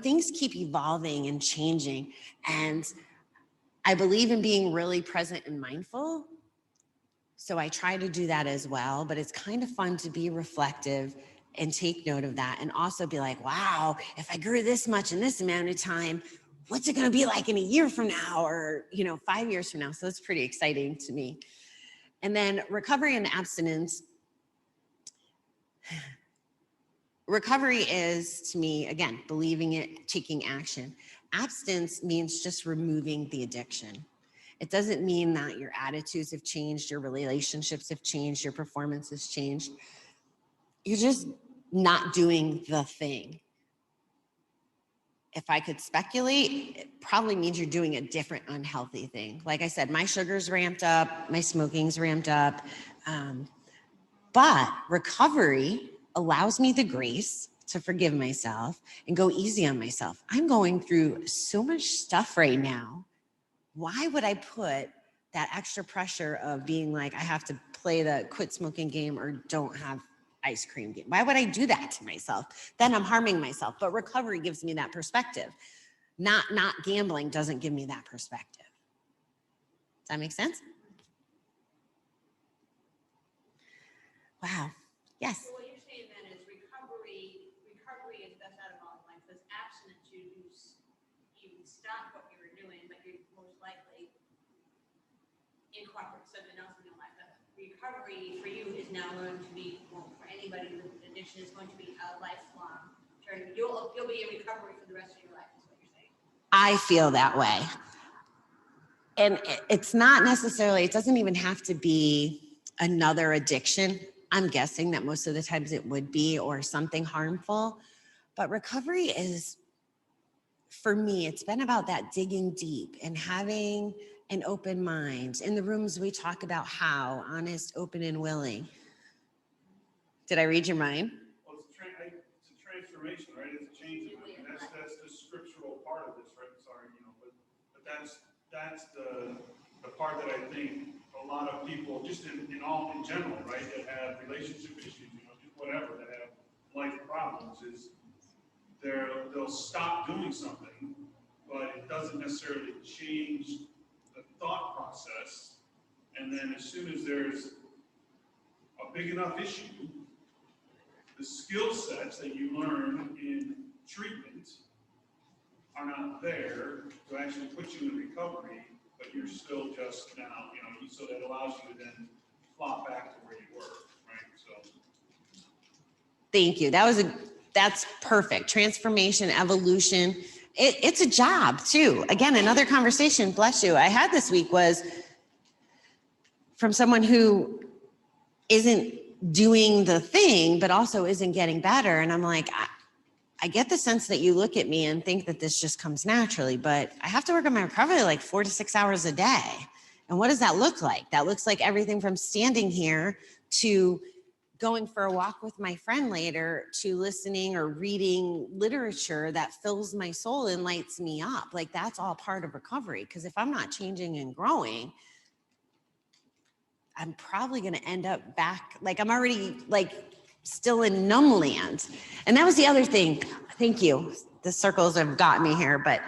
things keep evolving and changing. And I believe in being really present and mindful. So I try to do that as well, but it's kind of fun to be reflective and take note of that, and also be like, wow, if I grew this much in this amount of time, what's it going to be like in a year from now, or 5 years from now? So it's pretty exciting to me. And then recovery and abstinence. Recovery is, to me, again, believing it, taking action. Abstinence means just removing the addiction. It doesn't mean that your attitudes have changed, your relationships have changed, your performance has changed. You're just not doing the thing. If I could speculate, it probably means you're doing a different unhealthy thing. Like I said, my sugar's ramped up, my smoking's ramped up. But recovery allows me the grace to forgive myself and go easy on myself. I'm going through so much stuff right now. Why would I put that extra pressure of being like, I have to play the quit smoking game or don't have ice cream game. Why would I do that to myself? Then I'm harming myself. But recovery gives me that perspective. Not gambling doesn't give me that perspective. Does that make sense? Wow. Yes. So what you're saying then is recovery is best out of all life, because abstinence, you stop what you were doing, but you most likely incorporate something else in your life. But recovery for you is now going to be, well, for anybody with addiction, is going to be a lifelong journey. You'll be in recovery for the rest of your life, is what you're saying. I feel that way. And it's not necessarily, it doesn't even have to be another addiction. I'm guessing that most of the times it would be, or something harmful. But recovery is, for me, it's been about that digging deep and having an open mind. In the rooms, we talk about how, honest, open, and willing. Did I read your mind? Well, it's a transformation, right? It's a change. And that's the scriptural part of this, right? Sorry, but that's the part that I think a lot of people, just in general, right, that have relationship issues, just whatever, that have life problems, is they'll stop doing something, but it doesn't necessarily change the thought process. And then as soon as there's a big enough issue, the skill sets that you learn in treatment are not there to actually put you in recovery, but you're still just now, so that allows you to then flop back to where you were, right? So. Thank you. That's perfect. Transformation, evolution. It's a job too. Again, another conversation, bless you, I had this week was from someone who isn't doing the thing, but also isn't getting better. And I'm like, I get the sense that you look at me and think that this just comes naturally, but I have to work on my recovery like 4 to 6 hours a day. And what does that look like? That looks like everything from standing here to going for a walk with my friend later, to listening or reading literature that fills my soul and lights me up. Like, that's all part of recovery. Because if I'm not changing and growing, I'm probably going to end up back, like I'm already still in numb land. And that was the other thing. Thank you. The circles have got me here, but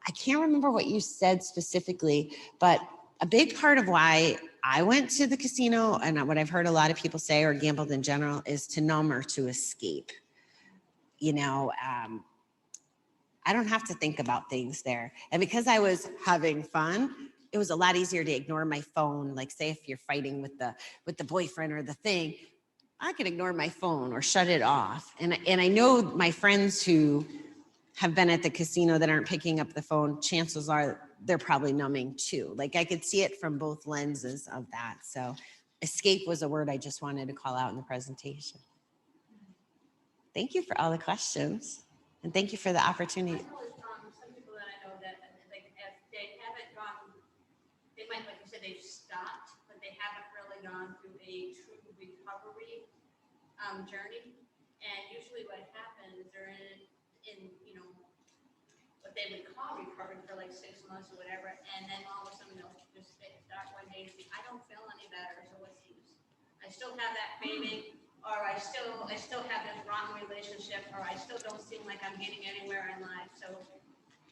I can't remember what you said specifically, but a big part of why I went to the casino, and what I've heard a lot of people say, or gambled in general, is to numb or to escape. I don't have to think about things there. And because I was having fun, it was a lot easier to ignore my phone. Like, say if you're fighting with the boyfriend or the thing, I could ignore my phone or shut it off. And I know my friends who have been at the casino that aren't picking up the phone, chances are they're probably numbing too. Like, I could see it from both lenses of that. So escape was a word I just wanted to call out in the presentation. Thank you for all the questions. And thank you for the opportunity. I know some people that I know that, like, if they haven't gone, they might, like you said, they've stopped, but they haven't really gone through a true recovery journey. And usually what happens, they're in what they would call recovery for like 6 months or whatever, and then all of a sudden they'll just start one day and say, I don't feel any better, so what's the use? I still have that craving, or I still have this wrong relationship, or I still don't seem like I'm getting anywhere in life, so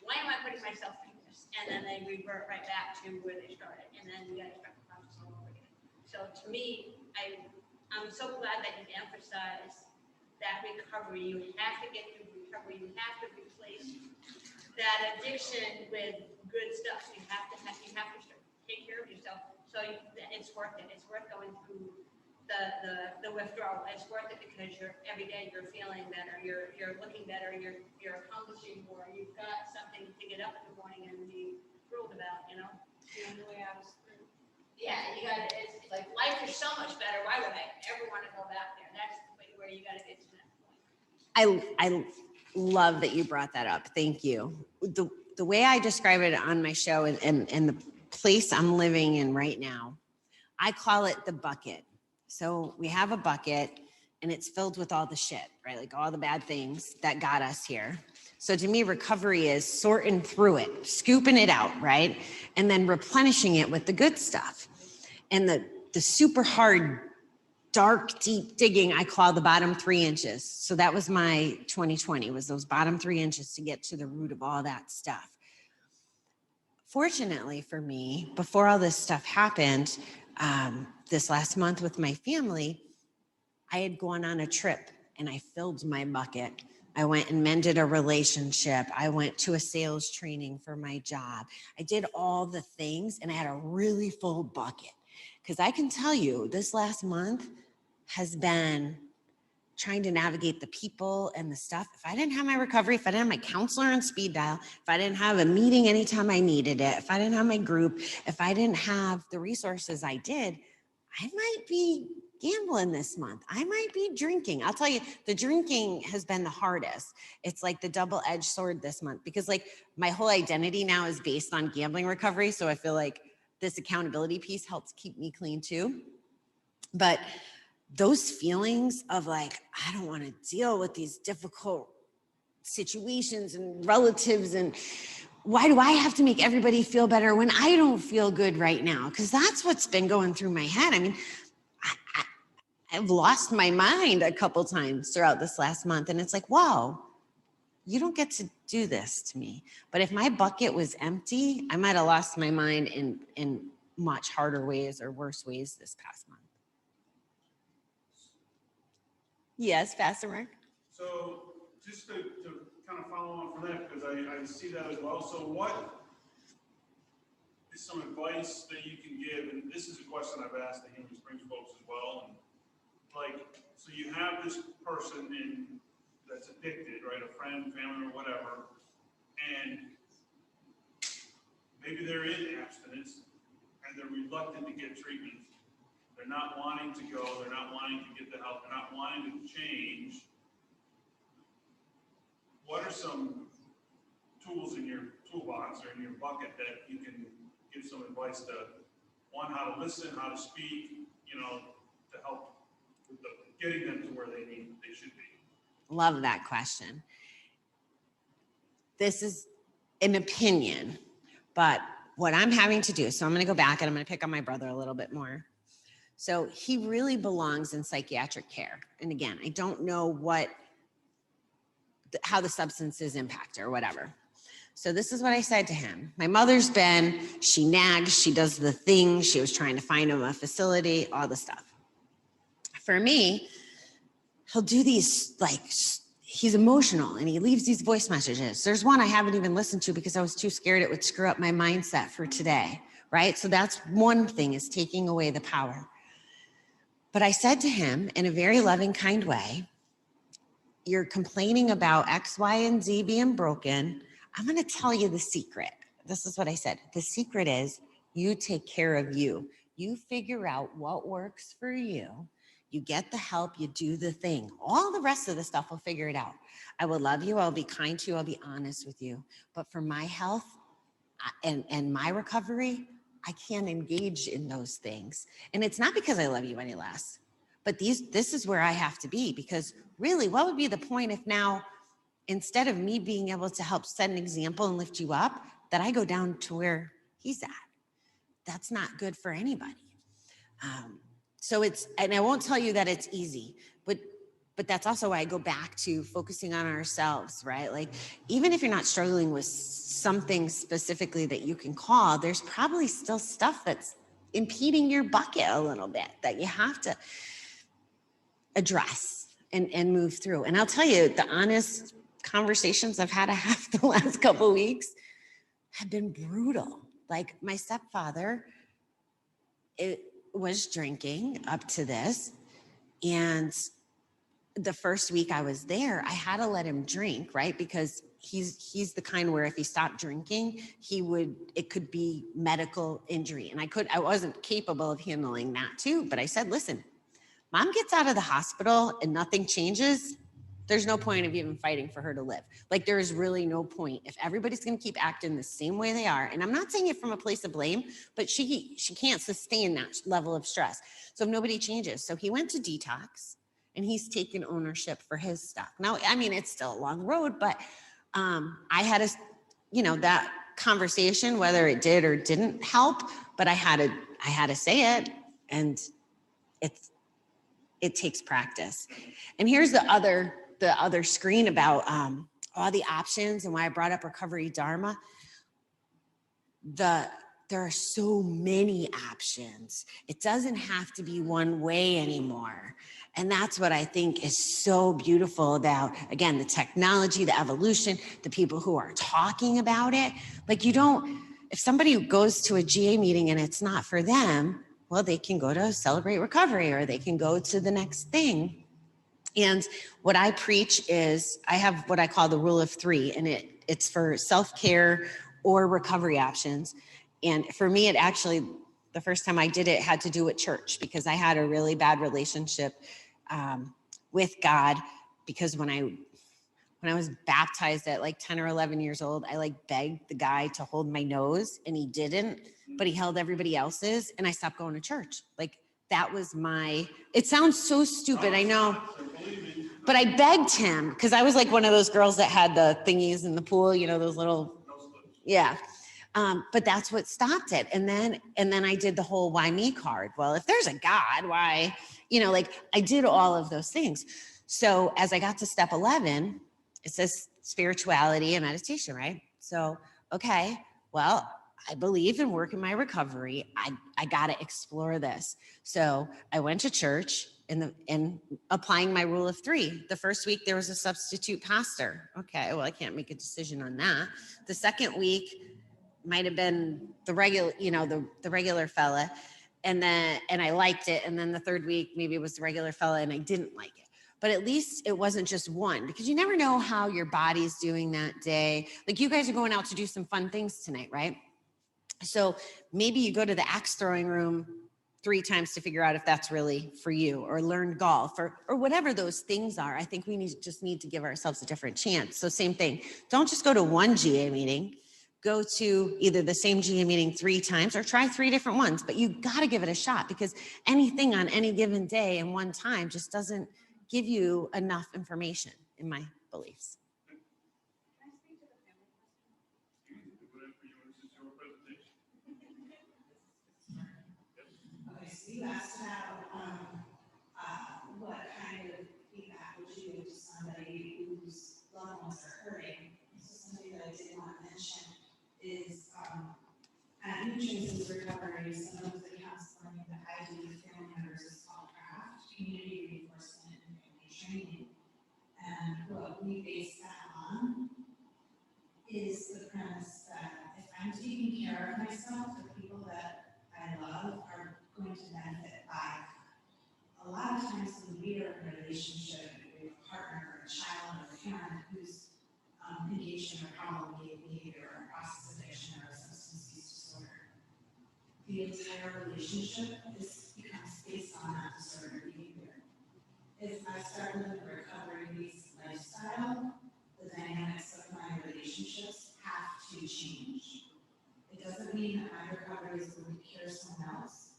why am I putting myself through this? And then they revert right back to where they started, and then you gotta start the process all over again. So to me, I'm so glad that you emphasize that recovery. You have to get through recovery. You have to replace that addiction with good stuff. You have to take care of yourself. So it's worth it. It's worth going through the withdrawal. It's worth it because every day you're feeling better. You're looking better. You're accomplishing more. You've got something to get up in the morning and be thrilled about. The way I was. Yeah, you got to. It's like life is so much better. Why would I ever want to go back there? That's where you got to get to that point. I love that you brought that up. Thank you. The way I describe it on my show and the place I'm living in right now, I call it the bucket. So we have a bucket and it's filled with all the shit, right? Like all the bad things that got us here. So to me, recovery is sorting through it, scooping it out, right? And then replenishing it with the good stuff. And the super hard dark, deep digging, I call the bottom 3 inches. So that was my 2020, was those bottom 3 inches to get to the root of all that stuff. Fortunately for me, before all this stuff happened, this last month with my family, I had gone on a trip and I filled my bucket. I went and mended a relationship. I went to a sales training for my job. I did all the things and I had a really full bucket. Because I can tell you, this last month has been trying to navigate the people and the stuff. If I didn't have my recovery, if I didn't have my counselor on speed dial, if I didn't have a meeting anytime I needed it, if I didn't have my group, if I didn't have the resources I did, I might be gambling this month. I might be drinking. I'll tell you, the drinking has been the hardest. It's like the double-edged sword this month because like my whole identity now is based on gambling recovery. So I feel like this accountability piece helps keep me clean too. But those feelings of like, I don't want to deal with these difficult situations and relatives and why do I have to make everybody feel better when I don't feel good right now? Because that's what's been going through my head. I mean, I've lost my mind a couple times throughout this last month. And it's like, whoa, you don't get to do this to me. But if my bucket was empty, I might have lost my mind in much harder ways or worse ways this past month. Yes, Pastor Mark. So just to kind of follow on from that, because I see that as well. So what is some advice that you can give? And this is a question I've asked the Healing Springs folks as well. And like, so you have this person that's addicted, right? A friend, family, or whatever. And maybe they're in abstinence and they're reluctant to get treatment. They're not wanting to go, they're not wanting to get the help, they're not wanting to change. What are some tools in your toolbox or in your bucket that you can give some advice to, one, how to listen, how to speak, you know, to help with getting them to where they should be? Love that question. This is an opinion, but what I'm having to do, so I'm going to go back and I'm going to pick on my brother a little bit more. So he really belongs in psychiatric care. And again, I don't know how the substances impact or whatever. So this is what I said to him. My mother's been, she nags, she does the things, she was trying to find him a facility, all the stuff. For me, he'll do these, like, he's emotional and he leaves these voice messages. There's one I haven't even listened to because I was too scared it would screw up my mindset for today, right? So that's one thing, is taking away the power. But I said to him in a very loving, kind way, you're complaining about X, Y, and Z being broken. I'm going to tell you the secret. This is what I said. The secret is you take care of you. You figure out what works for you. You get the help, you do the thing. All the rest of the stuff will figure it out. I will love you. I'll be kind to you. I'll be honest with you. But for my health and my recovery, I can't engage in those things. And it's not because I love you any less, but this is where I have to be, because really, what would be the point if now, instead of me being able to help set an example and lift you up, that I go down to where he's at? That's not good for anybody. So and I won't tell you that it's easy, but that's also why I go back to focusing on ourselves, right? Like, even if you're not struggling with something specifically that you can call, there's probably still stuff that's impeding your bucket a little bit that you have to address and move through. And I'll tell you, the honest conversations I've had to have the last couple of weeks have been brutal. Like, my stepfather, it was drinking up to this, and the first week I was there, I had to let him drink, right? Because he's the kind where if he stopped drinking, it could be medical injury. And I wasn't capable of handling that too. But I said, listen, Mom gets out of the hospital and nothing changes, there's no point of even fighting for her to live. Like, there is really no point. If everybody's going to keep acting the same way they are, and I'm not saying it from a place of blame, but she can't sustain that level of stress. So if nobody changes. So he went to detox and he's taken ownership for his stuff. Now, I mean, it's still a long road, but I had that conversation, whether it did or didn't help, but I had to say it, and it takes practice. And here's the other screen about all the options and why I brought up Recovery Dharma. There are so many options. It doesn't have to be one way anymore. And that's what I think is so beautiful about, again, the technology, the evolution, the people who are talking about it. Like if somebody goes to a GA meeting and it's not for them, well, they can go to Celebrate Recovery or they can go to the next thing. And what I preach is I have what I call the rule of 3, and it's for self-care or recovery options. And for me, it actually, the first time I did it had to do with church because I had a really bad relationship with God, because when I was baptized at like 10 or 11 years old, I like begged the guy to hold my nose and he didn't, but he held everybody else's, and I stopped going to church. Like that was it sounds so stupid, I know. But I begged him because I was like one of those girls that had the thingies in the pool, those little, yeah. But that's what stopped it. And then I did the whole why me card. Well, if there's a God, why, I did all of those things. So as I got to step 11, it says spirituality and meditation, right? So, okay, well, I believe in work in my recovery. I got to explore this. So I went to church and applying my rule of 3. The first week there was a substitute pastor. Okay, well, I can't make a decision on that. The second week might have been the regular, the regular fella. And I liked it. And then the third week, maybe it was the regular fella and I didn't like it. But at least it wasn't just one, because you never know how your body's doing that day. Like you guys are going out to do some fun things tonight, right? So maybe you go to the axe throwing room 3 times to figure out if that's really for you, or learn golf, or whatever those things are. I think we just need to give ourselves a different chance. So same thing. Don't just go to one GA meeting. Go to either the same GA meeting 3 times or try 3 different ones, but you got to give it a shot, because anything on any given day and one time just doesn't give you enough information, in my beliefs. Okay, so you asked about what kind of feedback would you give to somebody whose loved ones are hurting. So something that I did want to mention is at Nutrients Recovery, some of the counseling that I do with family members is called CRAFT, Community Reinforcement and Family Training. And what we base that on is the premise that if I'm taking care of myself, the people that I love are going to benefit by that. A lot of times when we are in a relationship with a partner, or a child, or a parent who's engaged in a problem behavior, or a process addiction, or a substance use disorder, the entire relationship becomes based on that disorder behavior. If I start living a recovery-based lifestyle, the dynamics of my relationships have to change. It doesn't mean that my recovery is going to cure someone else,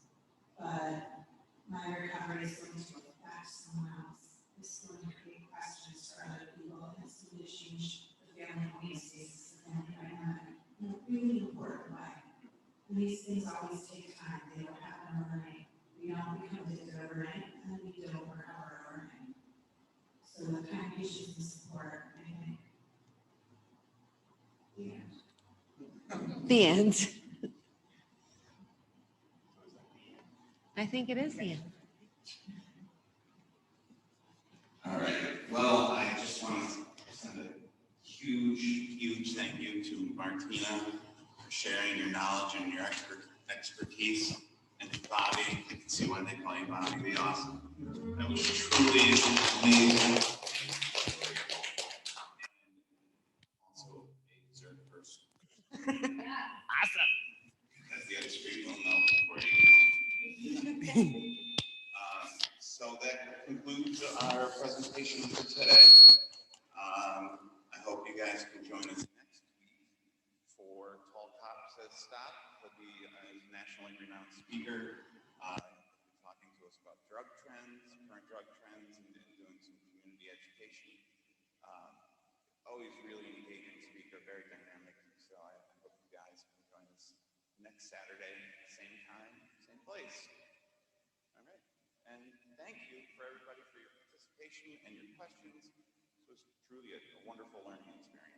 but my recovery is going to affect someone else. It's going to create questions for other people, and it's going to change the family homeostasis, the family dynamic, in a really important way. And these things always take time. They don't happen overnight. We don't become addicted overnight, and we don't recover overnight. So with kind patience and support, I think. Yeah. The end. I think it is the end. All right. Well, I just want to send a huge thank you to Martina for sharing your knowledge and your expertise. And to Bobby, you can see why they call you Bobby the Awesome. That was truly amazing. Also a dessert person. Awesome. As the other street will know before you come. So that concludes our presentation for today. I hope you guys can join us next week for Tall Top Says Stop. He'll be a nationally renowned speaker, talking to us about drug trends, current drug trends, and doing some community education. Always really engaging speaker, very dynamic. So I hope you guys can join us next Saturday, same time, same place. All right. And thank you for everybody for your participation and your questions. This was truly a wonderful learning experience.